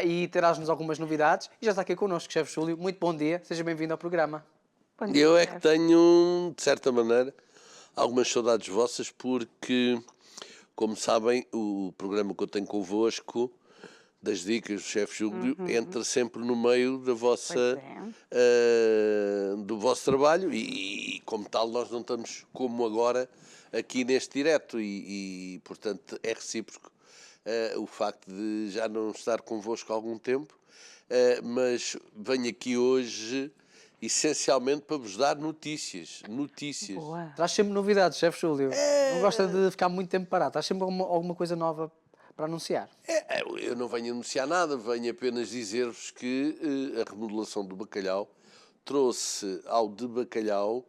S1: E terás-nos algumas novidades. E já está aqui connosco, chefe Júlio. Muito bom dia, seja bem-vindo ao programa.
S2: Bom dia,
S5: Eu é que tenho, de certa maneira, algumas saudades vossas, porque, como sabem, o programa que eu tenho convosco das dicas do chefe Júlio entra sempre no meio da vossa,
S2: Pois é.
S5: do vosso trabalho e, como tal, nós não estamos como agora aqui neste direto e portanto, é recíproco o facto de já não estar convosco há algum tempo, mas venho aqui hoje essencialmente para vos dar notícias.
S2: Boa.
S1: Traz sempre novidades, chefe Júlio. Não gosta de ficar muito tempo parado. Traz sempre alguma coisa nova para anunciar.
S5: Eu não venho anunciar nada, venho apenas dizer-vos que a remodelação do bacalhau trouxe ao de bacalhau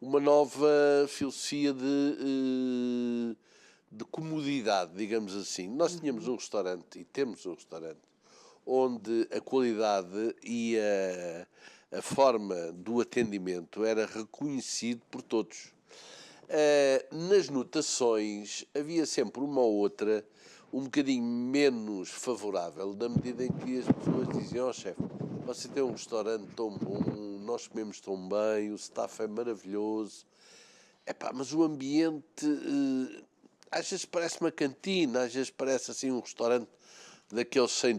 S5: uma nova filosofia de comodidade, digamos assim. Nós tínhamos um restaurante, e temos um restaurante, onde a qualidade e a forma do atendimento era reconhecido por todos. Nas notações havia sempre uma ou outra um bocadinho menos favorável, na medida em que as pessoas diziam: chefe, você tem um restaurante tão bom, nós comemos tão bem, o staff é maravilhoso, mas o ambiente às vezes parece uma cantina, às vezes parece assim um restaurante daqueles sem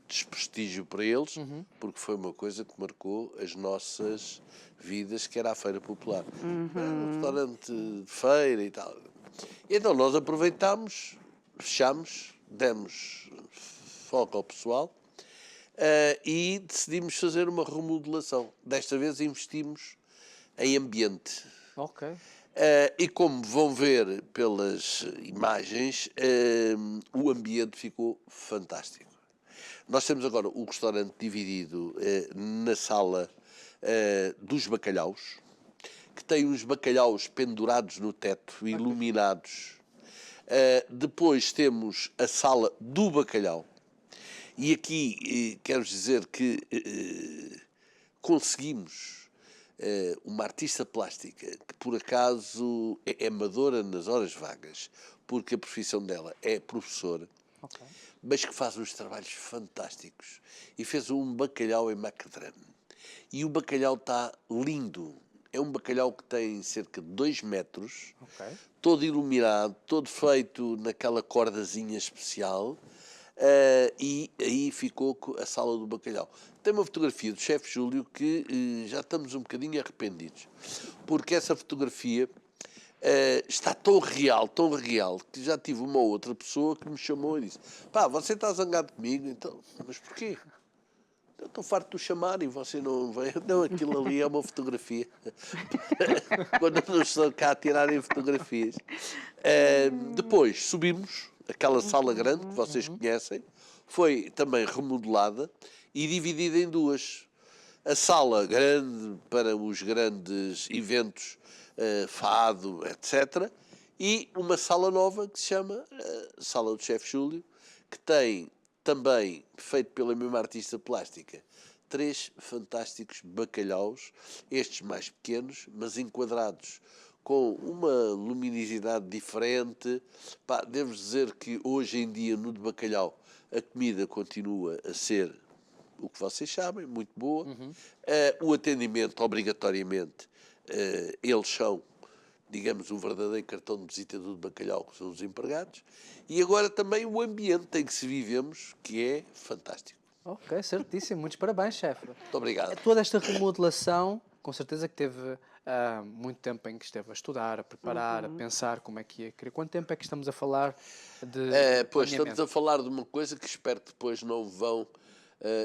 S5: desprestígio para eles, porque foi uma coisa que marcou as nossas vidas, que era a Feira Popular. Era um restaurante de feira e tal. Então nós aproveitámos, fechámos, demos foco ao pessoal e decidimos fazer uma remodelação. Desta vez investimos em ambiente.
S1: Ok.
S5: E como vão ver pelas imagens, o ambiente ficou fantástico. Nós temos agora o restaurante dividido na sala dos bacalhaus, que tem uns bacalhaus pendurados no teto, iluminados. Depois temos a sala do bacalhau. E aqui quero dizer que conseguimos uma artista plástica que por acaso é amadora nas horas vagas, porque a profissão dela é professora, mas que faz uns trabalhos fantásticos. E fez um bacalhau em macadrame. E o bacalhau está lindo. É um bacalhau que tem cerca de 2 metros, todo iluminado, todo feito naquela cordazinha especial. E aí ficou a sala do bacalhau. Tem uma fotografia do chefe Júlio que já estamos um bocadinho arrependidos, porque essa fotografia está tão real, que já tive uma outra pessoa que me chamou e disse: você está zangado comigo? Então, mas porquê? Eu estou farto de o chamar e você não vem. Não, aquilo ali é uma fotografia. Quando não estou cá a tirarem fotografias. Depois subimos, aquela sala grande que vocês conhecem, foi também remodelada e dividida em duas. A sala grande para os grandes eventos, fado, etc. E uma sala nova que se chama Sala do Chefe Júlio, que tem também, feito pela mesma artista plástica, 3 fantásticos bacalhaus, estes mais pequenos, mas enquadrados com uma luminosidade diferente. Devo dizer que hoje em dia no de bacalhau a comida continua a ser o que vocês sabem, muito boa. O atendimento, obrigatoriamente, eles são, digamos, o verdadeiro cartão de visita do de bacalhau, que são os empregados. E agora também o ambiente em que se vivemos, que é fantástico.
S1: Ok, certíssimo. Muitos parabéns, chefe.
S5: Muito obrigado.
S1: Toda esta remodelação, com certeza que teve muito tempo em que esteve a estudar, a preparar, a pensar como é que ia querer. Quanto tempo é que estamos a falar de
S5: Pois,
S1: planeamento?
S5: estamos a falar de uma coisa que espero que depois não vão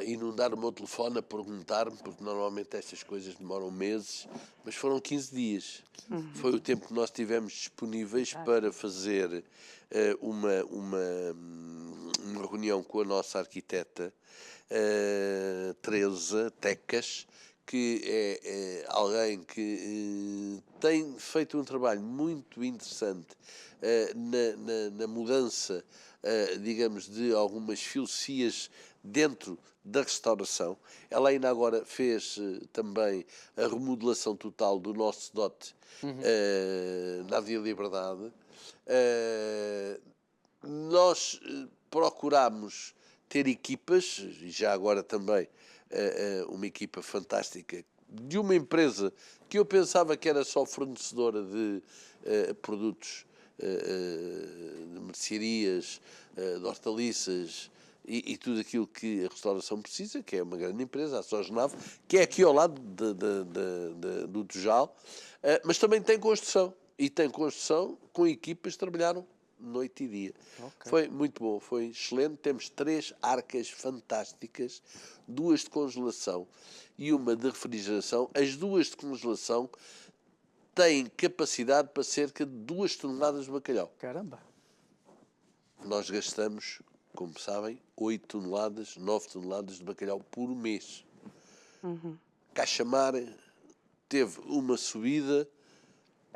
S5: inundar o meu telefone a perguntar-me, porque normalmente estas coisas demoram meses, mas foram 15 dias. Foi o tempo que nós tivemos disponíveis para fazer uma reunião com a nossa arquiteta, Teresa Tecas, que é alguém que tem feito um trabalho muito interessante na mudança, digamos, de algumas filosofias dentro da restauração. Ela ainda agora fez também a remodelação total do nosso dote na Avenida Liberdade. Nós procurámos ter equipas, e já agora também uma equipa fantástica, de uma empresa que eu pensava que era só fornecedora de produtos, de mercearias, de hortaliças, e tudo aquilo que a restauração precisa, que é uma grande empresa, a Sogenave, que é aqui ao lado do Tujal, mas também tem construção. E tem construção com equipas que trabalharam noite e dia.
S1: Ok.
S5: Foi muito bom, foi excelente. Temos 3 arcas fantásticas, 2 de congelação e uma de refrigeração. As 2 de congelação têm capacidade para cerca de 2 toneladas de bacalhau.
S1: Caramba.
S5: Nós gastamos, como sabem, 8 toneladas, 9 toneladas de bacalhau por mês. Caixa-Mar teve uma subida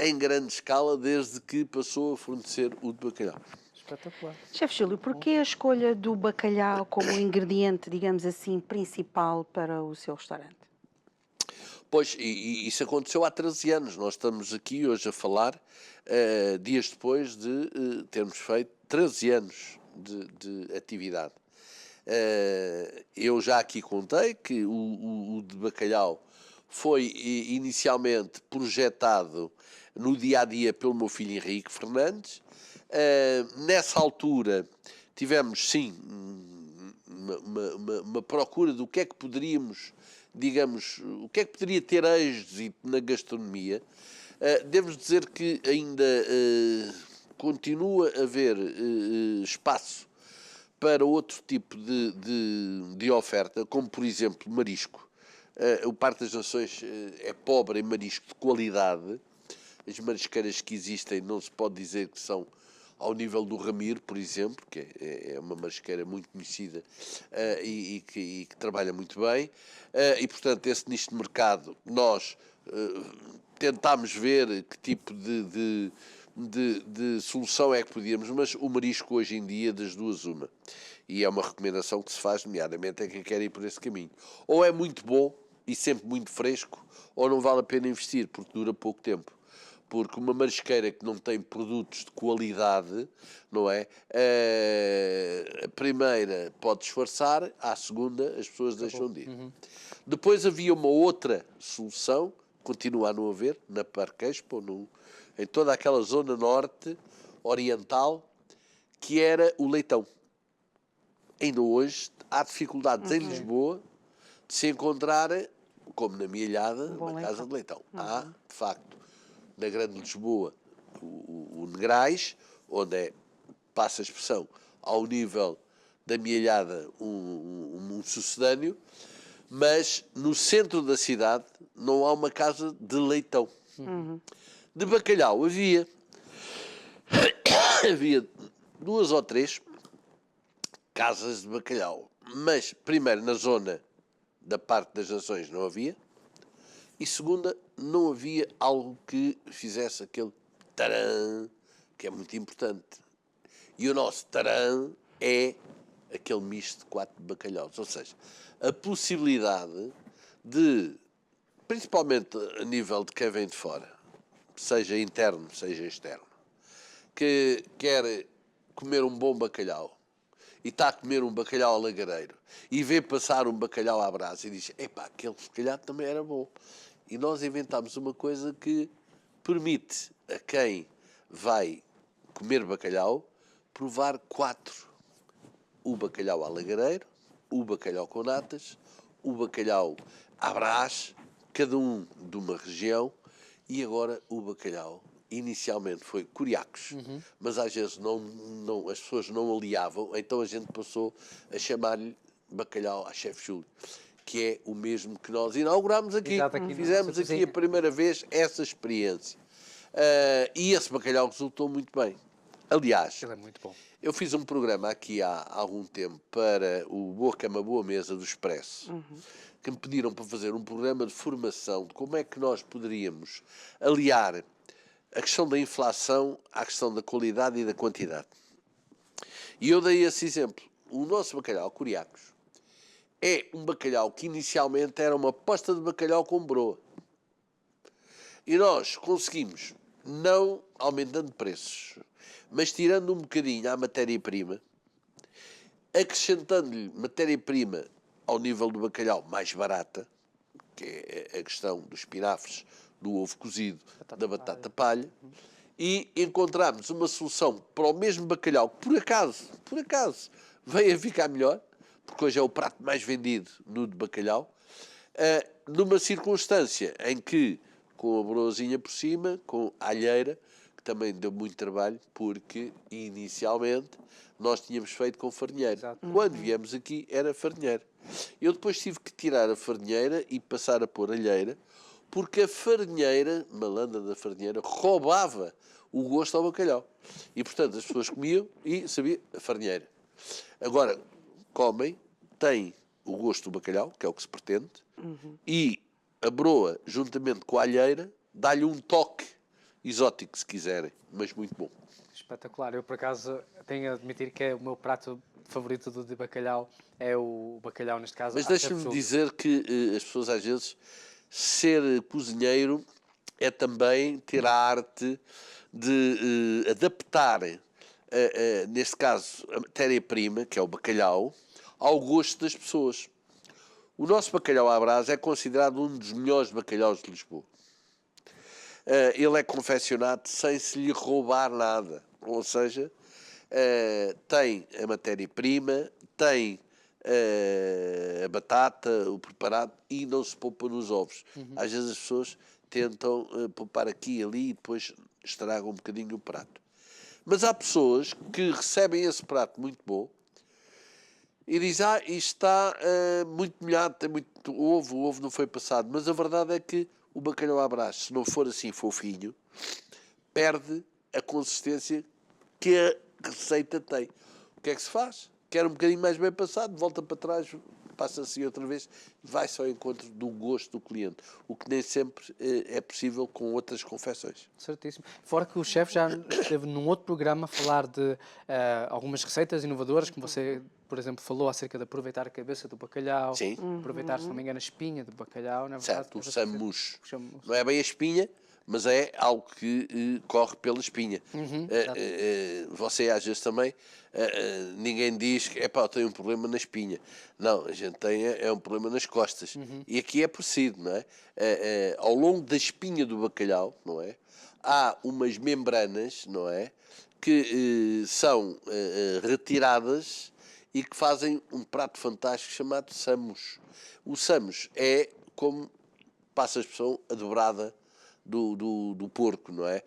S5: em grande escala desde que passou a fornecer o de bacalhau.
S1: Espetacular.
S2: Chefe Júlio, porquê a escolha do bacalhau como ingrediente, digamos assim, principal para o seu restaurante?
S5: Pois, e isso aconteceu há 13 anos. Nós estamos aqui hoje a falar, dias depois de termos feito 13 anos de atividade. Eu já aqui contei que o de bacalhau foi inicialmente projetado no dia-a-dia pelo meu filho Henrique Fernandes. Nessa altura tivemos, sim, uma procura do que é que poderíamos, digamos, o que é que poderia ter êxito na gastronomia. Devo dizer que ainda continua a haver espaço para outro tipo de oferta, como por exemplo marisco. O Parque das Nações é pobre em marisco de qualidade. As marisqueiras que existem não se pode dizer que são ao nível do Ramiro, por exemplo, que é uma marisqueira muito conhecida e que trabalha muito bem. E, portanto, esse nicho de mercado, nós tentámos ver que tipo de solução é que podíamos, mas o marisco hoje em dia, das duas, uma. E é uma recomendação que se faz, nomeadamente, a quem quer ir por esse caminho. Ou é muito bom e sempre muito fresco, ou não vale a pena investir, porque dura pouco tempo. Porque uma marisqueira que não tem produtos de qualidade, não é? A primeira pode disfarçar, à segunda as pessoas deixam de ir. Depois havia uma outra solução, continua a não haver, na Parque Expo, em toda aquela zona norte, oriental, que era o leitão. Ainda hoje há dificuldades em Lisboa de se encontrar, como na minha ilhada, uma casa de leitão. Há, de facto, na Grande Lisboa, o Negrais, onde é, passa a expressão, ao nível da minha ilhada, um sucedâneo, mas no centro da cidade não há uma casa de leitão. De bacalhau havia 2 ou 3 casas de bacalhau, mas primeiro na zona da Parque das Nações não havia, e segunda, não havia algo que fizesse aquele taran, que é muito importante. E o nosso taran é aquele misto de 4 bacalhaus, ou seja, a possibilidade de, principalmente a nível de quem vem de fora, seja interno, seja externo, que quer comer um bom bacalhau e está a comer um bacalhau alagareiro e vê passar um bacalhau à brasa e diz: epá, aquele se calhar também era bom. E nós inventámos uma coisa que permite a quem vai comer bacalhau provar 4. O bacalhau alagareiro, o bacalhau com natas, o bacalhau à brás, cada um de uma região, e agora o bacalhau. Inicialmente foi curiacos, mas às vezes as pessoas não aliavam, então a gente passou a chamar-lhe bacalhau à Chefe Júlio, que é o mesmo que nós inaugurámos aqui.
S1: Exato, aqui na
S5: Fizemos
S1: nossa
S5: aqui
S1: cozinha.
S5: a primeira vez essa experiência. E esse bacalhau resultou muito bem. Aliás,
S1: Ele é muito bom.
S5: eu fiz um programa aqui há algum tempo para o Boa Cama, Boa Mesa do Expresso, que me pediram para fazer um programa de formação de como é que nós poderíamos aliar a questão da inflação à questão da qualidade e da quantidade. E eu dei esse exemplo. O nosso bacalhau curiacos é um bacalhau que inicialmente era uma pasta de bacalhau com broa. E nós conseguimos, não aumentando preços, mas tirando um bocadinho à matéria-prima, acrescentando-lhe matéria-prima ao nível do bacalhau mais barata, que é a questão dos espinafres, do ovo cozido, da batata palha, e encontramos uma solução para o mesmo bacalhau que, por acaso, vem a ficar melhor, porque hoje é o prato mais vendido no de bacalhau, numa circunstância em que, com a broazinha por cima, com a alheira, que também deu muito trabalho, porque inicialmente nós tínhamos feito com farinheira.
S1: Exato.
S5: Quando viemos aqui era farinheira. Eu depois tive que tirar a farinheira e passar a pôr alheira, porque a farinheira, malandra da farinheira, roubava o gosto ao bacalhau. E, portanto, as pessoas comiam e sabia a farinheira. Agora, comem, têm o gosto do bacalhau, que é o que se pretende, e a broa, juntamente com a alheira, dá-lhe um toque exótico, se quiserem, mas muito bom.
S1: Espetacular. Eu, por acaso, tenho a admitir que é o meu prato favorito de bacalhau, é o bacalhau, neste caso.
S5: Mas
S1: à
S5: deixa-me
S1: chef Júlio.
S5: dizer que as pessoas, às vezes, ser cozinheiro é também ter a arte de adaptar, neste caso, a matéria-prima, que é o bacalhau, ao gosto das pessoas. O nosso bacalhau à brás é considerado um dos melhores bacalhaus de Lisboa. Ele é confeccionado sem se lhe roubar nada. Ou seja, tem a matéria-prima, tem a batata, o preparado, e não se poupa nos ovos. Às vezes as pessoas tentam poupar aqui e ali e depois estragam um bocadinho o prato. Mas há pessoas que recebem esse prato muito bom e dizem, isto está muito molhado, tem muito ovo, o ovo não foi passado. Mas a verdade é que o bacalhau à brás, se não for assim fofinho, perde a consistência que a receita tem. O que é que se faz? Quer um bocadinho mais bem passado, volta para trás, passa assim outra vez, vai-se ao encontro do gosto do cliente, o que nem sempre é possível com outras confecções.
S1: Certíssimo. Fora que o chefe já esteve num outro programa a falar de algumas receitas inovadoras, como você, por exemplo, falou acerca de aproveitar a cabeça do bacalhau,
S5: Sim.
S1: aproveitar, se não me engano, a espinha do bacalhau, na verdade.
S5: Certo, o samus.
S1: Chamo-
S5: Não é bem a espinha, mas é algo que corre pela espinha. Você às vezes também, ninguém diz que eu tenho um problema na espinha. Não, a gente tem um problema nas costas. E aqui é parecido, não é? Ao longo da espinha do bacalhau, não é? Há umas membranas, não é? Que são retiradas e que fazem um prato fantástico chamado samus. O samus é como, passa a expressão, a dobrada do porco, não é?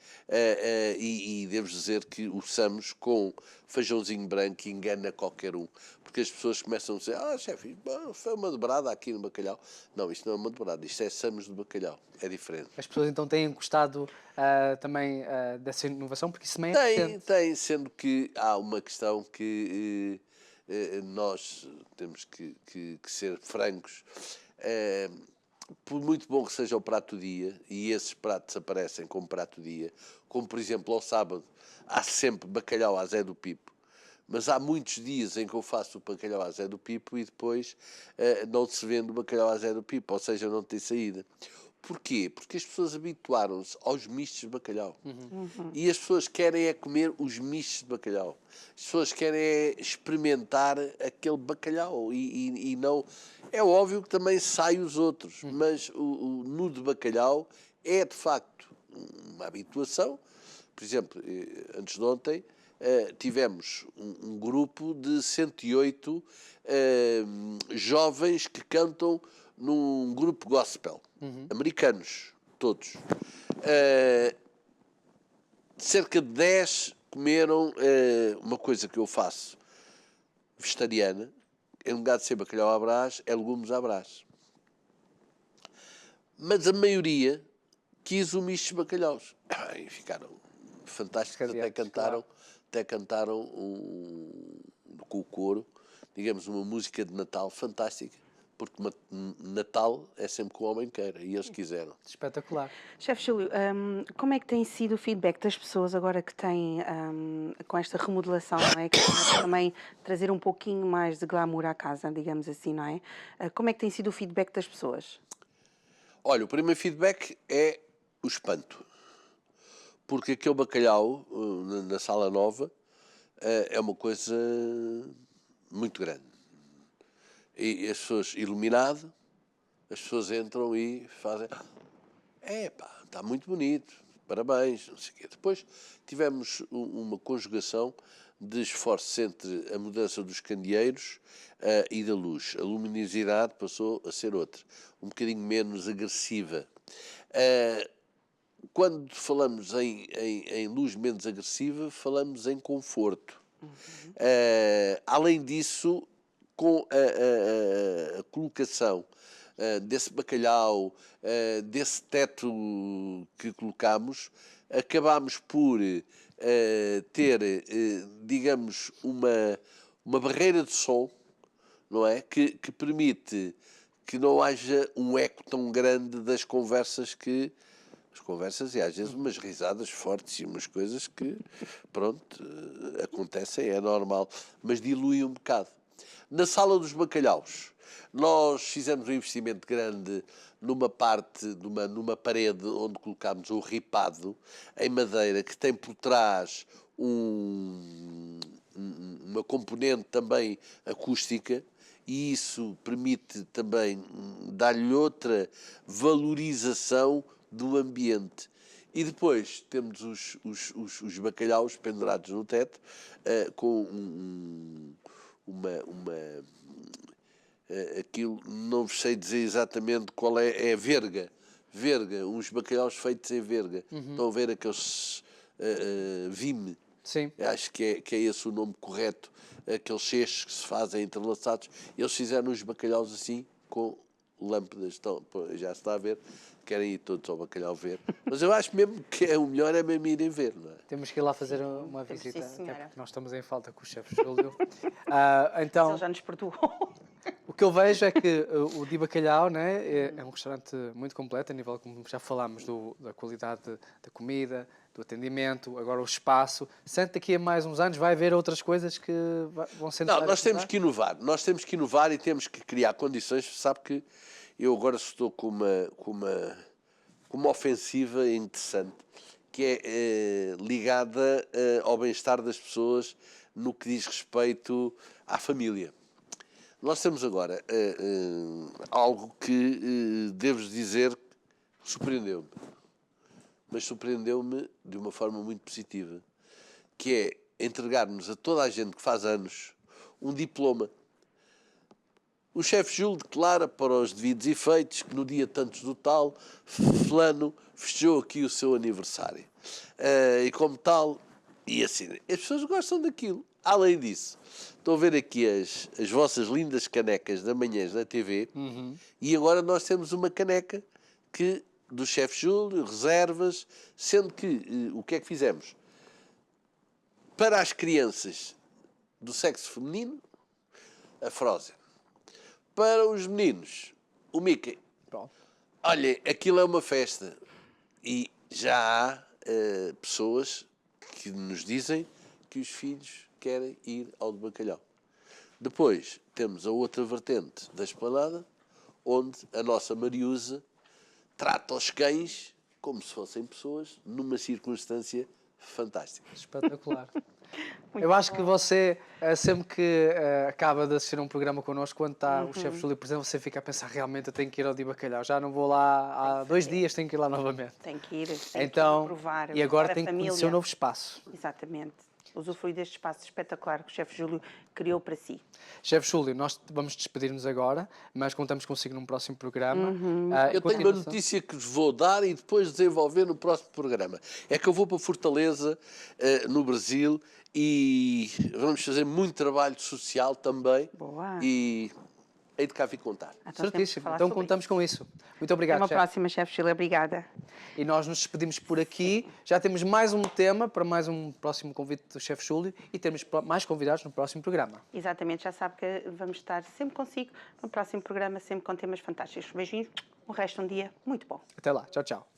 S5: E devo dizer que o samus com feijãozinho branco engana qualquer um, porque as pessoas começam a dizer, chefe, foi uma dobrada aqui no bacalhau. Não, isto não é uma dobrada, isto é samus de bacalhau, é diferente.
S1: As pessoas então têm gostado também dessa inovação, porque isso também é recente.
S5: Tem, sendo que há uma questão que nós temos que ser francos. Por muito bom que seja o prato do dia, e esses pratos aparecem como prato do dia, como por exemplo ao sábado, há sempre bacalhau à Zé do Pipo, mas há muitos dias em que eu faço o bacalhau à Zé do Pipo e depois não se vende o bacalhau à Zé do Pipo, ou seja, não tem saída. Porquê? Porque as pessoas habituaram-se aos mistos de bacalhau. E as pessoas querem é comer os mistos de bacalhau. As pessoas querem é experimentar aquele bacalhau e não... É óbvio que também saem os outros, mas o nudo de bacalhau é, de facto, uma habituação. Por exemplo, antes de ontem, tivemos um grupo de 108 jovens que cantam num grupo gospel, americanos, todos. Cerca de 10 comeram uma coisa que eu faço, vegetariana, em lugar de ser bacalhau à brás, é legumes à brás. Mas a maioria quis o misto de bacalhaus. E ficaram fantásticos, até cantaram com o coro, digamos, uma música de Natal fantástica, porque Natal é sempre que o homem queira, e eles quiseram.
S1: Espetacular.
S2: Chefe Júlio, como é que tem sido o feedback das pessoas agora que têm, com esta remodelação, não é? Que começa também trazer um pouquinho mais de glamour à casa, digamos assim, não é? Como é que tem sido o feedback das pessoas?
S5: Olha, o primeiro feedback é o espanto. Porque aquele bacalhau na sala nova é uma coisa muito grande. E as pessoas, iluminado, as pessoas entram e fazem... está muito bonito, parabéns, não sei o quê. Depois tivemos uma conjugação de esforços entre a mudança dos candeeiros e da luz. A luminosidade passou a ser outra, um bocadinho menos agressiva. Quando falamos em luz menos agressiva, falamos em conforto. Além disso, com a colocação desse bacalhau, desse teto que colocamos, acabámos por ter, digamos, uma barreira de som, não é? Que permite que não haja um eco tão grande das conversas e às vezes umas risadas fortes e umas coisas que, pronto, acontecem, é normal, mas dilui um bocado. Na sala dos bacalhaus, nós fizemos um investimento grande numa parte, numa parede onde colocámos o ripado em madeira, que tem por trás uma componente também acústica, e isso permite também dar-lhe outra valorização do ambiente. E depois temos os bacalhaus pendurados no teto com aquilo, não sei dizer exatamente qual é verga, uns bacalhaus feitos em verga. Estão a ver aqueles vime?
S1: Sim.
S5: Acho que é esse o nome correto, aqueles cheixos que se fazem entrelaçados. Eles fizeram os bacalhaus assim, com lâmpadas. Então, já se está a ver, querem ir todos ao bacalhau ver. Mas eu acho mesmo que o melhor é mesmo irem ver, não é?
S1: Temos que ir lá fazer uma visita,
S2: sim,
S1: até
S2: senhora.
S1: porque nós estamos em falta com o chefe Júlio. Então,
S2: Ele já nos perdoou.
S1: o que eu vejo é que o Di Bacalhau, né, é um restaurante muito completo, a nível, como já falámos, da qualidade da comida, do atendimento, agora o espaço. Sente daqui a mais uns anos vai haver outras coisas que vão ser
S5: Não,
S1: necessárias?
S5: nós temos que inovar. Nós temos que inovar e temos que criar condições. Sabe que eu agora estou com uma ofensiva interessante, que é ligada ao bem-estar das pessoas no que diz respeito à família. Nós temos agora algo que, devo dizer, surpreendeu-me. Mas surpreendeu-me de uma forma muito positiva, que é entregarmos a toda a gente que faz anos um diploma. O chefe Júlio declara, para os devidos efeitos, que no dia tantos do tal, fulano festejou aqui o seu aniversário. E como tal, e assim, as pessoas gostam daquilo. Além disso, estão a ver aqui as vossas lindas canecas da Manhãs na TV, e agora nós temos uma caneca do chefe Júlio, reservas, sendo que o que é que fizemos? Para as crianças do sexo feminino, a Frozen. Para os meninos, o Mickey.
S1: Pronto.
S5: Olha, aquilo é uma festa. E já há pessoas que nos dizem que os filhos querem ir ao de bacalhau. Depois temos a outra vertente da esplanada, onde a nossa Mariusa trata os cães como se fossem pessoas, numa circunstância fantástica.
S1: Espetacular. Eu acho que você, sempre que acaba de assistir a um programa connosco, quando está o chefe Júlio presente, você fica a pensar, realmente eu tenho que ir ao Di Bacalhau. Já não vou lá há 2 dias, tenho que ir lá novamente.
S2: Tem que ir,
S1: Então,
S2: provar.
S1: e agora
S2: provar a
S1: tem que
S2: família.
S1: conhecer um novo espaço.
S2: Exatamente. Usufruir deste espaço espetacular que o chefe Júlio criou para si.
S1: Chefe Júlio, nós vamos despedir-nos agora, mas contamos consigo num próximo programa.
S5: Eu tenho uma notícia que vos vou dar e depois desenvolver no próximo programa. É que eu vou para Fortaleza, no Brasil, e vamos fazer muito trabalho social também.
S2: Boa.
S5: E hei de cá vir contar.
S2: Então, temos que
S1: Certíssimo.
S2: falar
S1: Então
S2: sobre
S1: contamos com isso. Muito
S2: Até
S1: obrigado,
S2: uma
S1: chefe.
S2: próxima, chefe Júlio. Obrigada.
S1: E nós nos despedimos por aqui. Já temos mais um tema para mais um próximo convite do chefe Júlio e temos mais convidados no próximo programa.
S2: Exatamente. Já sabe que vamos estar sempre consigo no próximo programa, sempre com temas fantásticos. Beijinhos. O resto um dia muito bom.
S1: Até lá. Tchau, tchau.